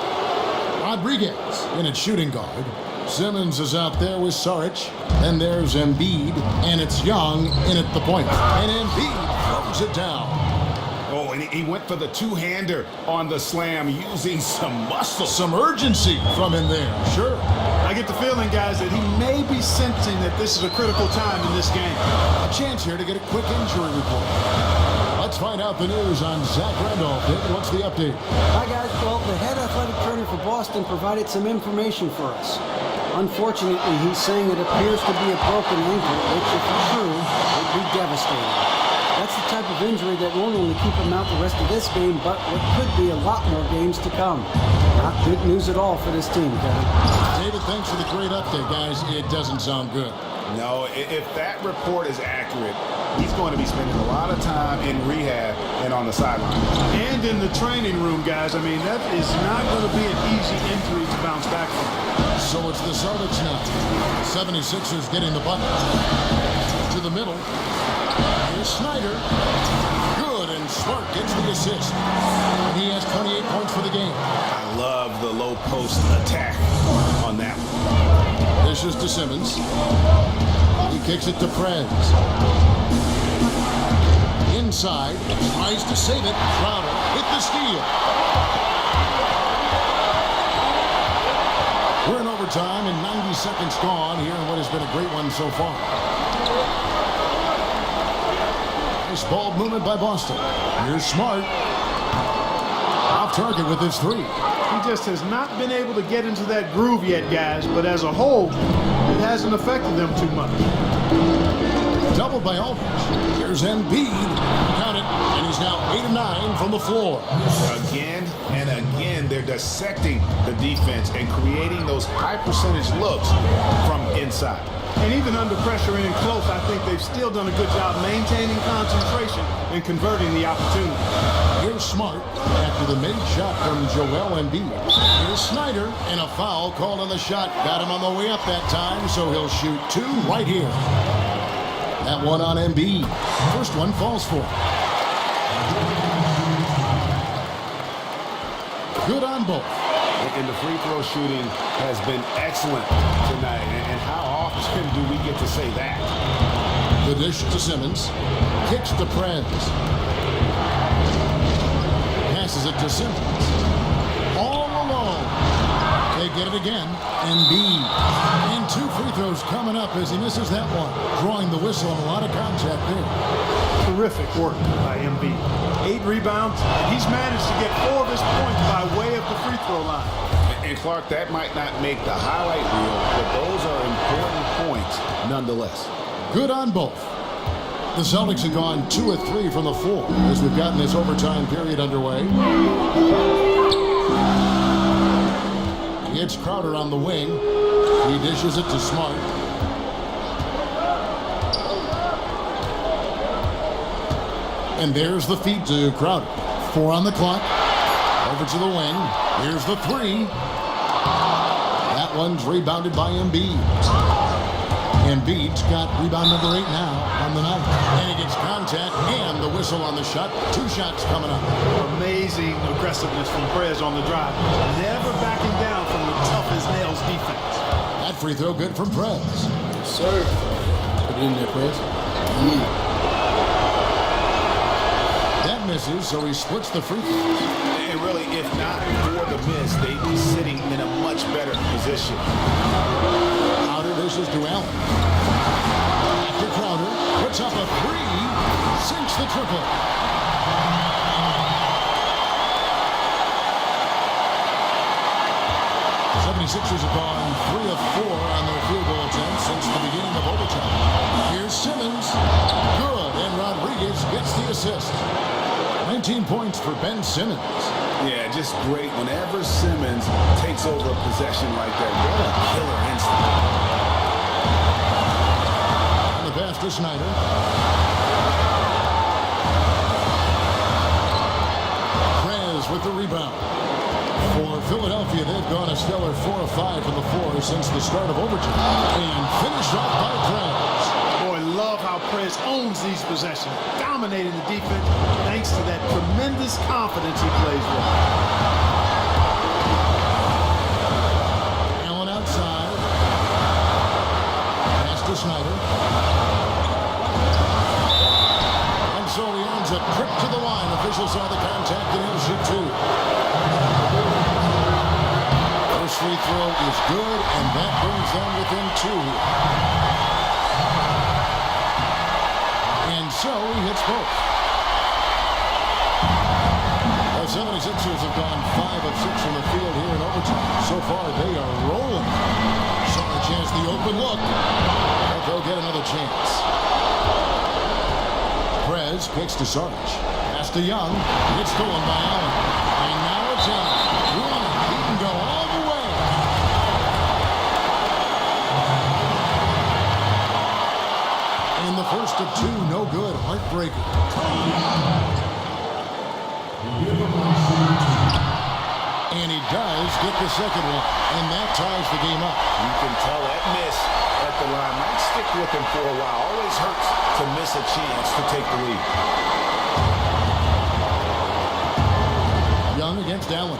Rodriguez in at shooting guard. Simmons is out there with Saric. Then there's Embiid. And it's Young in at the point. And Embiid throws it down. Oh, and he went for the two-hander on the slam using some muscle. Some urgency from him there. Sure. I get the feeling, guys, that he may be sensing that this is a critical time in this game. A chance here to get a quick injury report. Let's find out the news on Zach Randolph. David, what's the update? Hi, guys. Well, the head athletic trainer for Boston provided some information for us. Unfortunately, he's saying it appears to be a broken ankle, which, if true, would be devastating. That's the type of injury that won't only keep him out the rest of this game, but what could be a lot more games to come. Not good news at all for this team, Kevin. David, thanks for the great update, guys. It doesn't sound good. No, if that report is accurate, he's going to be spending a lot of time in rehab and on the sideline. And in the training room, guys. I mean, that is not going to be an easy injury to bounce back from. So it's the Celtics now. 76ers getting the button. To the middle. Here's Snyder. Good, and Smart gets the assist. He has 28 points for the game. I love the low post attack on that one. This is to Simmons. He kicks it to Prez. Inside, tries to save it. Crowder with the steal. We're in overtime and 90 seconds gone here in what has been a great one so far. Nice ball movement by Boston. Here's Smart. Off target with his three. He just has not been able to get into that groove yet, guys. But as a whole, it hasn't affected them too much. Doubled by Aldridge. Here's Embiid. Count it. And he's now 8 of 9 from the floor. Again and again, they're dissecting the defense and creating those high percentage looks from inside. And even under pressure and in close, I think they've still done a good job maintaining concentration and converting the opportunity. Here's Smart after the made shot from Joel Embiid. Here's Snyder, and a foul called on the shot. Got him on the way up that time, so he'll shoot 2 right here. That one on Embiid. First one falls for. Good on both. And the free throw shooting has been excellent tonight. And how often do we get to say that? The dish to Simmons. Kicks to Prez. Passes it to Simmons. All alone. They get it again. Embiid. And 2 free throws coming up as he misses that one. Drawing the whistle and a lot of contact there. Terrific work by Embiid. 8 rebounds. He's managed to get 4 of his points by way of the free throw line. And Clark, that might not make the highlight reel, but those are important points nonetheless. Good on both. The Celtics have gone 2 of 3 from the floor as we've gotten this overtime period underway. It's Crowder on the wing. He dishes it to Smart. And there's the feed to Crowder. 4 on the clock. Over to the wing. Here's the 3. That one's rebounded by Embiid. Embiid's got rebound number 8 now on the night. And he gets contact and the whistle on the shot. 2 shots coming up. Amazing aggressiveness from Prez on the drive. Never backing down from the tough as nails defense. That free throw good from Prez. Sir. Put it in there, Prez. That misses, so he splits the free throws. And really, if not for the miss, they'd be sitting in a much better position. Crowder dishes to Allen. After Crowder puts up a 3, sinks the triple. The 76ers have gone 3 of 4 on their field goal attempts since the beginning of overtime. Here's Simmons. Good, and Rodriguez gets the assist. 19 points for Ben Simmons. Yeah, just great. Whenever Simmons takes over a possession like that, what a killer instinct. On the pass to Snyder. Prez with the rebound. For Philadelphia, they've gone a stellar 4 of 5 from the floor since the start of overtime. And finished off by Prez. Boy, love how Prez owns these possessions, dominating the defense thanks to that tremendous confidence he plays with. Allen outside. Pass to Snyder. And so he earns a trip to the line. Officials saw the contact and he'll shoot 2. First free throw is good, and that brings them within 2. And so he hits both. The 76ers have gone 5 of 6 from the field here in overtime. So far, they are rolling. Saw a chance, the open look. But they'll get another chance. Prez kicks to Sarge. Pass to Young. It's stolen by Allen. And now it's Young. He can go all the way. first of two, no good. Heartbreaker. And he does get the second one, and that ties the game up. You can tell that miss at the line might stick with him for a while. Always hurts to miss a chance to take the lead. Young against Allen.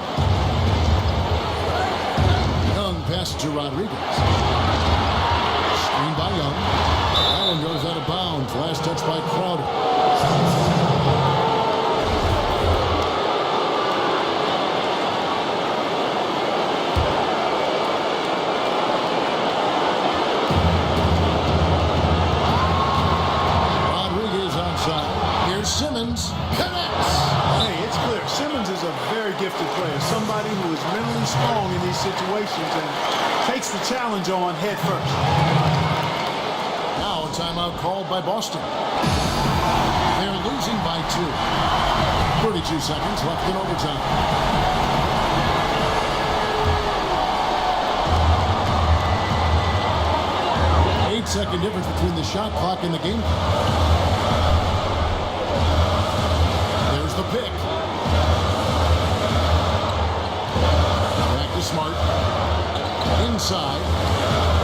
Young passes to Rodriguez. Screen by Young. Allen goes out of bounds. Last touch by Crowder. Simmons connects. Hey, it's clear. Simmons is a very gifted player. Somebody who is mentally strong in these situations and takes the challenge on head first. Now a timeout called by Boston. They're losing by 2. 32 seconds left in overtime. Eight-second difference between the shot clock and the game clock. The pick. Back to Smart. Inside.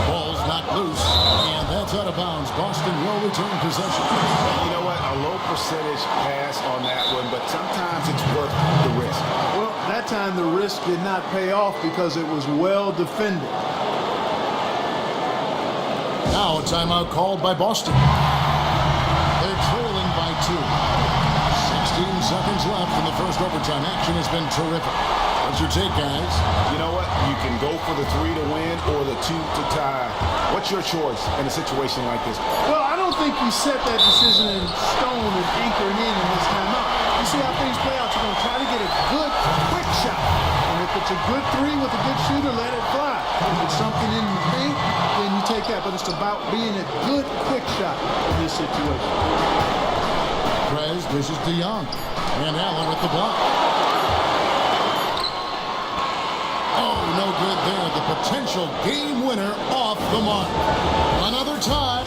Ball's knocked loose. And that's out of bounds. Boston will return possession. You know what? A low percentage pass on that one, but sometimes it's worth the risk. Well, that time the risk did not pay off because it was well defended. Now a timeout called by Boston. They're trailing by 2. 16 seconds left in the first overtime. Action has been terrific. What's your take, guys? You know what? You can go for the 3 to win or the 2 to tie. What's your choice in a situation like this? Well, I don't think you set that decision in stone and anchor it in this timeout. You see how things play out. You're going to try to get a good, quick shot. And if it's a good 3 with a good shooter, let it fly. If it's something in the paint, then you take that. But it's about being a good, quick shot in this situation. Perez dishes to Young. And Allen with the block. Oh, no good there. The potential game winner off the mark. Another tie.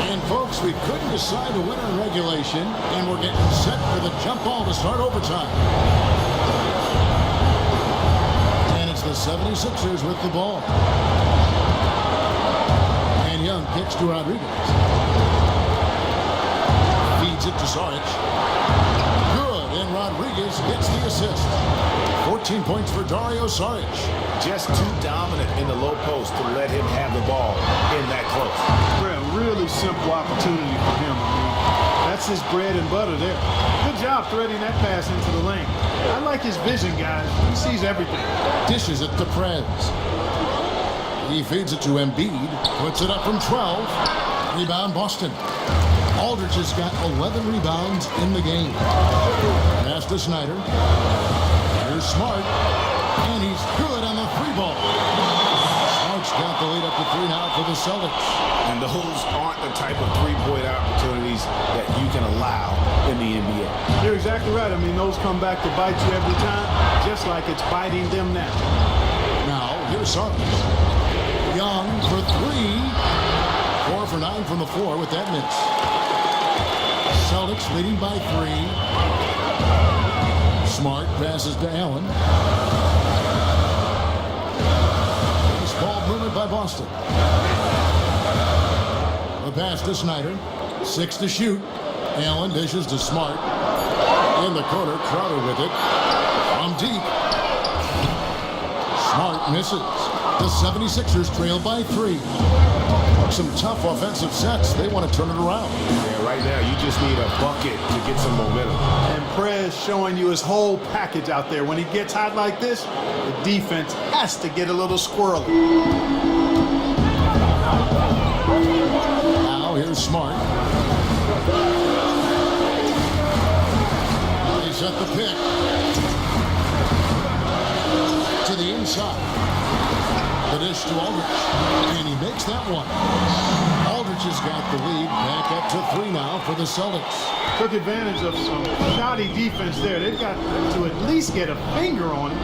And folks, we couldn't decide a winner in regulation, and we're getting set for the jump ball to start overtime. And it's the 76ers with the ball. Young kicks to Rodriguez. Feeds it to Saric. Good, and Rodriguez gets the assist. 14 points for Dario Saric. Just too dominant in the low post to let him have the ball in that close. Really simple opportunity for him. I mean, that's his bread and butter there. Good job threading that pass into the lane. I like his vision, guys. He sees everything. Dishes it to Prez. He feeds it to Embiid, puts it up from 12. Rebound Boston. Aldridge has got 11 rebounds in the game. Pass to Snyder. Here's Smart, and he's good on the 3-ball. Smart's got the lead up to 3 now for the Celtics. And those aren't the type of 3-point opportunities that you can allow in the NBA. You're exactly right. I mean, those come back to bite you every time, just like it's biting them now. Now, here's Saric. Young for 3. 4 for 9 from the floor with that miss. Celtics leading by 3. Smart passes to Allen. This ball moved by Boston. The pass to Snyder. 6 to shoot. Allen dishes to Smart. In the corner, Crowder with it. From deep. Smart misses. The 76ers trail by 3. Some tough offensive sets. They want to turn it around. Yeah, right now you just need a bucket to get some momentum. And Prez showing you his whole package out there. When he gets hot like this, the defense has to get a little squirrely. Now here's Smart. He set the pick. To the inside. The dish to Aldridge, and he makes that one. Aldridge has got the lead, back up to 3 now for the Celtics. Took advantage of some shoddy defense there. They've got to at least get a finger on it.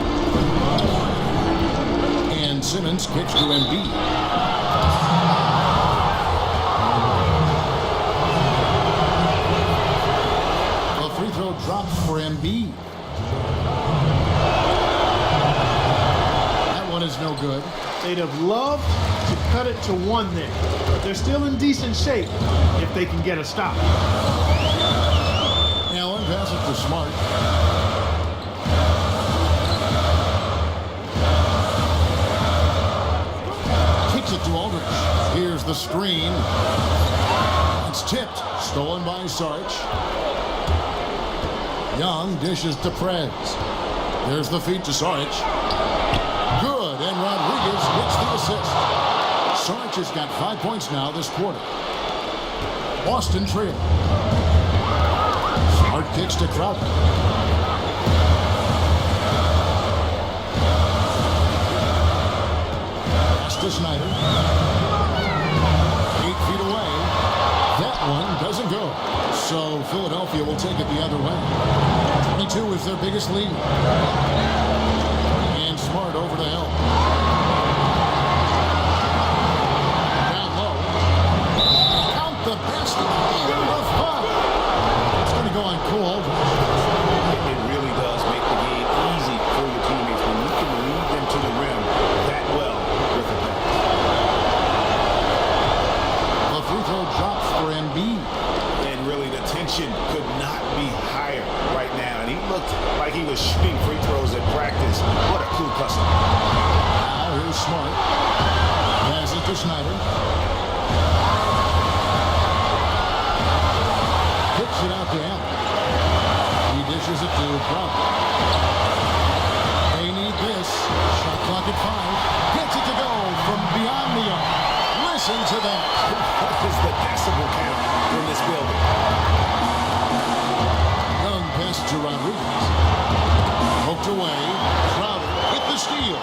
And Simmons kicks to Embiid. The free throw dropped for Embiid. That one is no good. They'd have loved to cut it to one there, but they're still in decent shape if they can get a stop. Allen passes to Smart. Kicks it to Aldridge. Here's the screen. It's tipped. Stolen by Sarge. Young dishes to Prez. There's the feed to Sarge. Good, and Rodriguez gets the assist. Sarge has got 5 points now this quarter. Boston trail. Smart kicks to Crowder. Pass to Snyder. 8 feet away. That one doesn't go. So Philadelphia will take it the other way. 22 is their biggest lead. And Smart over to help. Down low. Count the basket in the fun. It's going to go on Cole. It really does make the game easy for your teammates when you can lead them to the rim that well with the pass. The free throw drops for Embiid. And really the tension could not be higher right now. And he looked like he was shooting free throws at practice. What a cool custom. Now here's Smart. Pass it to Snyder. Kicks it out to Allen. He dishes it to Crowder. They need this. Shot clock at 5. Gets it to go from beyond the arc. Listen to that. What is the decibel count in this building? Young pass to Rodriguez. Poked away. Crowder with the steal.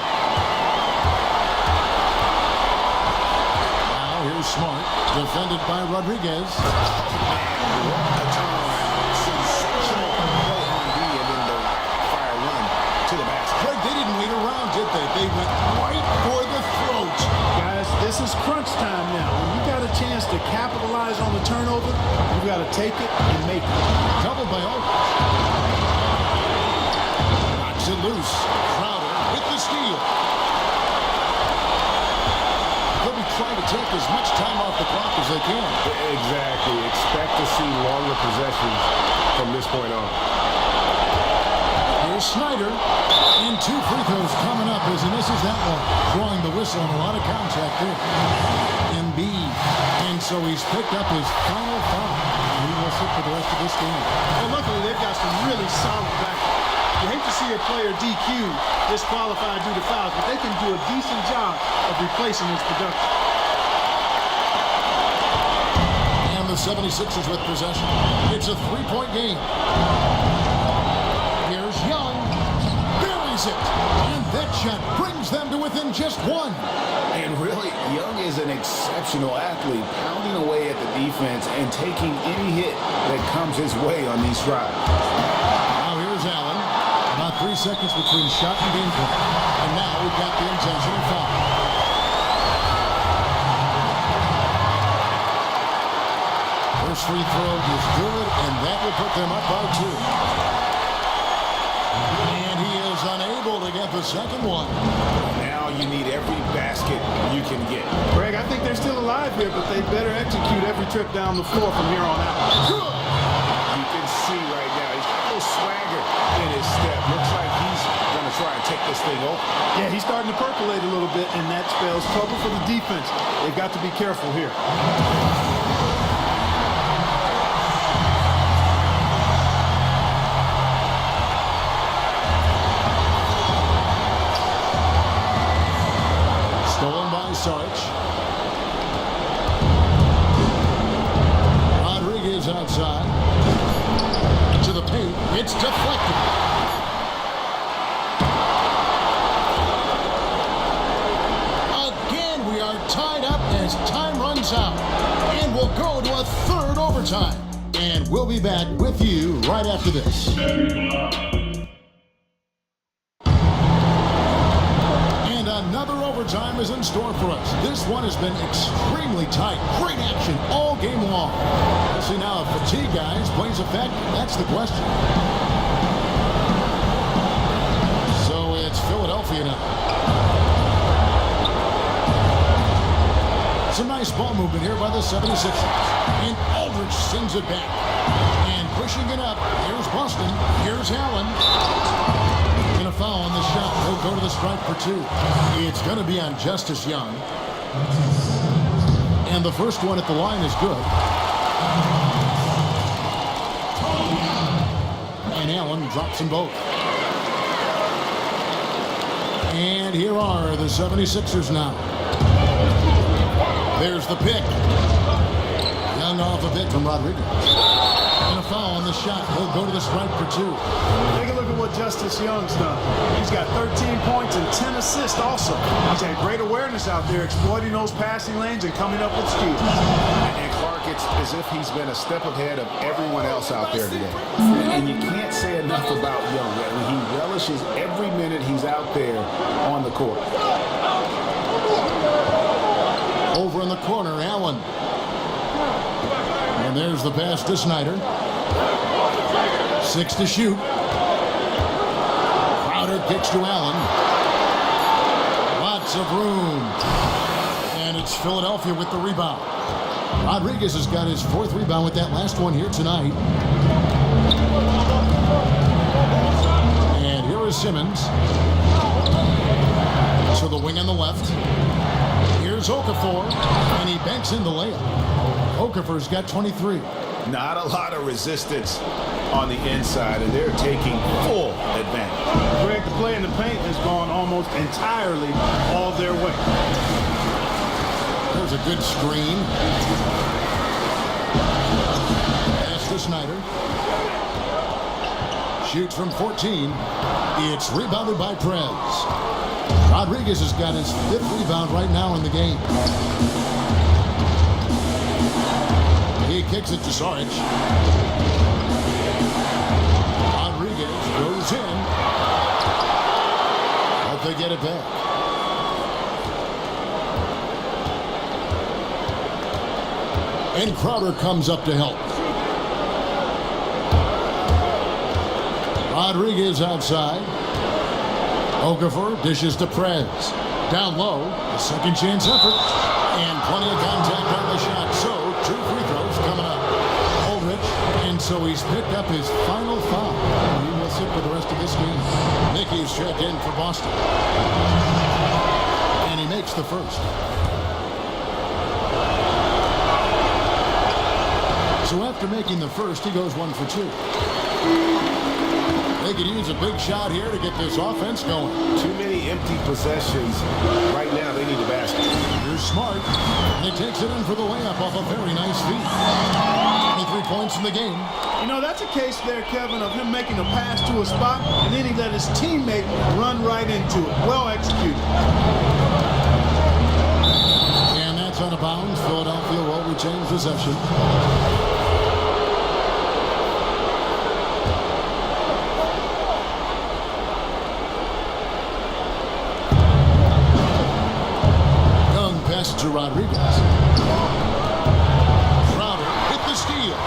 Now here's Smart. Defended by Rodriguez. What a turnaround. Sensational play on D and then the fire run to the basket. Craig, they didn't wait around, did they? They went right for the throat. Guys, this is crunch time now. When you got a chance to capitalize on the turnover, you got to take it and make it. Doubled by Aldridge. Knocks it loose. Crowder with the steal. They'll be trying to take as much time off the clock as they can. Exactly. Expect to see longer possessions from this point on. Here's Snyder. And 2 free throws coming up as he misses that one. Drawing the whistle and a lot of contact there. Embiid. And so he's picked up his final foul. He will sit for the rest of this game. Well, luckily, they've got some really solid backup. You hate to see a player DQ disqualified due to fouls, but they can do a decent job of replacing his production. And the 76ers with possession. It's a 3-point game. Here's Young. Buries it. And that shot brings them to within just 1. And really, Young is an exceptional athlete, pounding away at the defense and taking any hit that comes his way on these drives. Now here's Allen. About 3 seconds between shot and game point. And now we've got the intentional foul. First free throw is good, and that will put them up by 2. And he is unable to get the second one. Now you need every basket you can get. Greg, I think they're still alive here, but they better execute every trip down the floor from here on out. Good. You can see right now, he's got a little swagger in his step. Looks like he's going to try and take this thing over. Yeah, he's starting to percolate a little bit, and that spells trouble for the defense. They've got to be careful here. Stolen by Sarge. Rodriguez outside. To the paint. It's deflected. Again, we are tied up as time runs out. And we'll go to a third overtime. And we'll be back with you right after this. And Another overtime is in store for us. This one has been extremely tight. Great action all game long. Let's see now if fatigue, guys, plays a factor. That's the question. So it's Philadelphia now. Some nice ball movement here by the 76ers. And Aldridge sends it back. And pushing it up. Here's Boston. Here's Allen. And a foul on the shot. He'll go to the stripe for 2. It's going to be on Justice Young. And the first one at the line is good. And Allen drops them both. And here are the 76ers now. There's the pick. Young off a bit from Rodriguez. And a foul on the shot. He'll go to the stripe for 2. Take a look at what Justice Young's done. He's got 13 points and 10 assists also. He's had great awareness out there, exploiting those passing lanes and coming up with steals. And Clark, it's as if he's been a step ahead of everyone else out there today. And you can't say enough about Young. I mean, he relishes every minute he's out there on the court. Over in the corner, Allen. And there's the pass to Snyder. 6 to shoot. Crowder kicks to Allen. Lots of room. And it's Philadelphia with the rebound. Rodriguez has got his 4th rebound with that last one here tonight. And here is Simmons. To the wing on the left. Here's Okafor, and he banks in the layup. Okafor's got 23. Not a lot of resistance on the inside, and they're taking full advantage. Greg, the play in the paint has gone almost entirely all their way. There's a good screen. Pass to Snyder. Shoots from 14. It's rebounded by Prez. Rodriguez has got his 5th rebound right now in the game. He kicks it to Saric. Rodriguez goes in. But they get it back. And Crowder comes up to help. Rodriguez outside. Okafor dishes to Prez. Down low, a second chance effort. And plenty of contact on the shot. So, 2 free throws coming up. Aldridge, and so he's picked up his final foul. He will sit for the rest of this game. Mickey's checked in for Boston. And he makes the first. So after making the first, he goes 1 for 2. They could use a big shot here to get this offense going. Too many empty possessions. Right now, they need a basket. Here's Smart. And he takes it in for the layup off a very nice feed. 23 points in the game. You know, that's a case there, Kevin, of him making a pass to a spot, and then he let his teammate run right into it. Well executed. And that's out of bounds. Philadelphia will retain possession. To Rodriguez. Crowder hit the steal.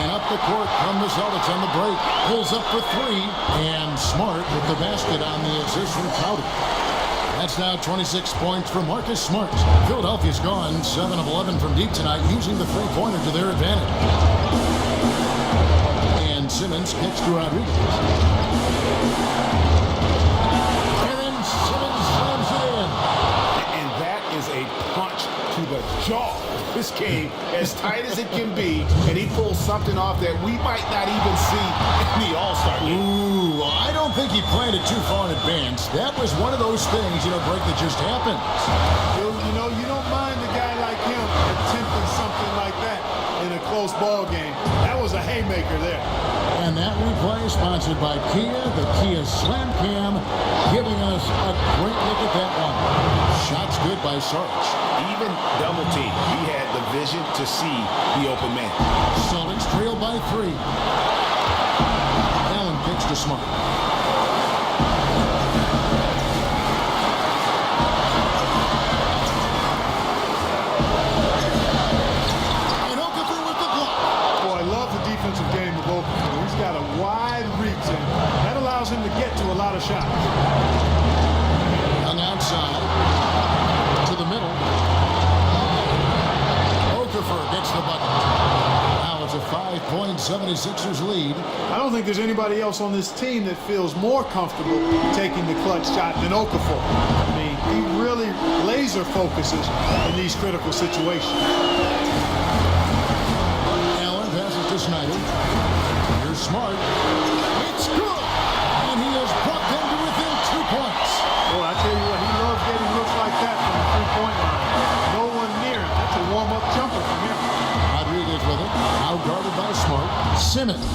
And up the court come the Celtics on the break. Pulls up for 3. And Smart with the basket on the assist from Crowder. That's now 26 points for Marcus Smart. Philadelphia's gone 7 of 11 from deep tonight, using the three-pointer to their advantage. And Simmons kicks to Rodriguez. And then Simmons slams it in. And that is a punch to the jaw. This game, as tight as it can be, and he pulls something off that we might not even see in the All-Star game. Ooh, I don't think he planned it too far in advance. That was one of those things, Greg, that just happens. You don't mind a guy like him attempting something like that in a close ball game. That was a haymaker there. And that replay sponsored by Kia, the Kia Slam Cam, giving us a great look at that one. Shots good by Saric. Even double team, he had the vision to see the open man. Celtics trail by 3. Allen kicks to Smart. 5-point 76ers lead. I don't think there's anybody else on this team that feels more comfortable taking the clutch shot than Okafor. I mean, he really laser focuses in these critical situations. Allen passes to Snyder. Here's Smart. It's good! And he has brought them to within 2 points. Boy, I tell you what, he loves getting looks like that from the three-point line. No one near him. That's a warm-up jumper from him. Rodriguez with it. Now guarded by Smart. Simmons.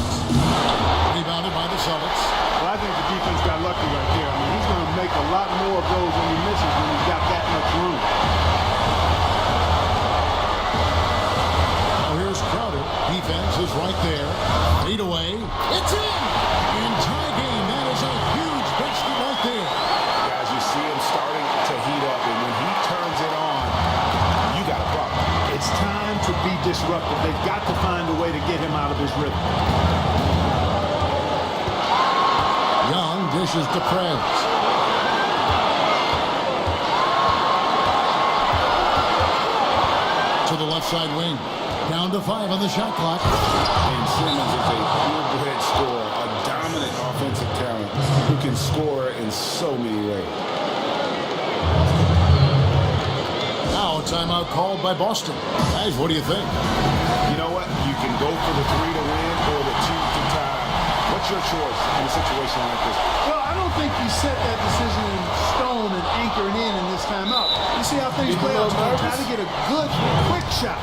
Rebounded by the Celtics. Well, I think the defense got lucky right there. I mean, he's going to make a lot more of those when he misses when he's got that much room. Now here's Crowder. Defense is right there. Lead away. It's in! In tie game, that is a huge basket right there. Guys, you see him starting to heat up, and when he turns it on, you got a problem. It's time to be disruptive. They've got to find a way to get him out of his rhythm. Young dishes to Prez. To the left side wing. Down to 5 on the shot clock. And Simmons is a purebred scorer, a dominant offensive talent who can score in so many ways. Now a timeout called by Boston. Guys, what do you think? You know what? You can go for the 3 to win or the 2 to tie. What's your choice in a situation like this? Well, I don't think you set that decision in stone and anchor it in this timeout. You see how things play out. Try to get a good, quick shot.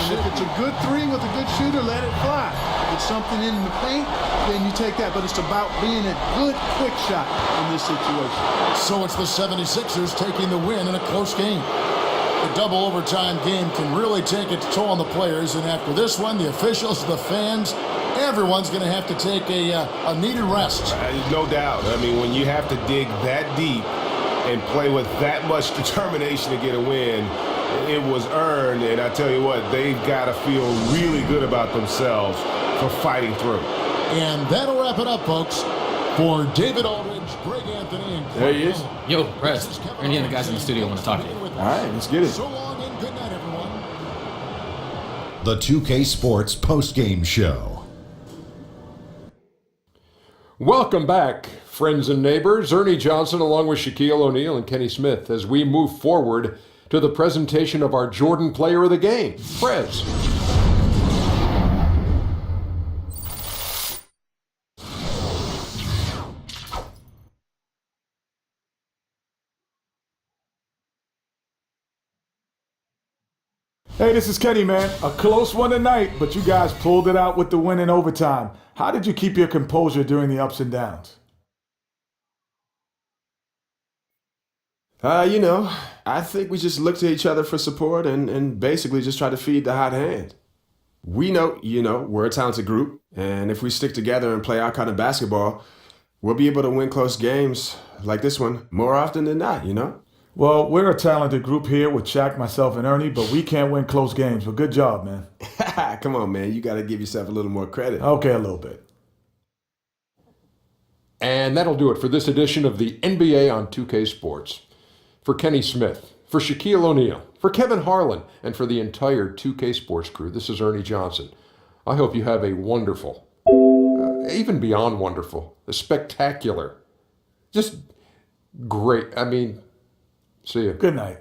And if it's a good 3 with a good shooter, let it fly. If it's something in the paint, then you take that. But it's about being a good, quick shot in this situation. So it's the 76ers taking the win in a close game. The double overtime game can really take its toll on the players, and after this one, the officials, the fans, everyone's going to have to take a needed rest. No doubt. I mean, when you have to dig that deep and play with that much determination to get a win, it was earned, and I tell you what, they've got to feel really good about themselves for fighting through. And that'll wrap it up, folks. For David Aldridge, Greg Anthony, and There he is. Yo, Press. Any of the guys in the studio want to talk to you. All right, let's get it. So long and good night, everyone. The 2K Sports postgame show. Welcome back, friends and neighbors. Ernie Johnson along with Shaquille O'Neal and Kenny Smith as we move forward to the presentation of our Jordan Player of the Game, Prez. Hey, this is Kenny, man. A close one tonight, but you guys pulled it out with the win in overtime. How did you keep your composure during the ups and downs? I think we just look to each other for support and basically just try to feed the hot hand. We know, we're a talented group, and if we stick together and play our kind of basketball, we'll be able to win close games like this one more often than not, Well, we're a talented group here with Shaq, myself, and Ernie, but we can't win close games. But good job, man. Come on, man. You got to give yourself a little more credit. Okay, a little bit. And that'll do it for this edition of the NBA on 2K Sports. For Kenny Smith, for Shaquille O'Neal, for Kevin Harlan, and for the entire 2K Sports crew, this is Ernie Johnson. I hope you have a wonderful, even beyond wonderful, a spectacular, just great, see you. Good night.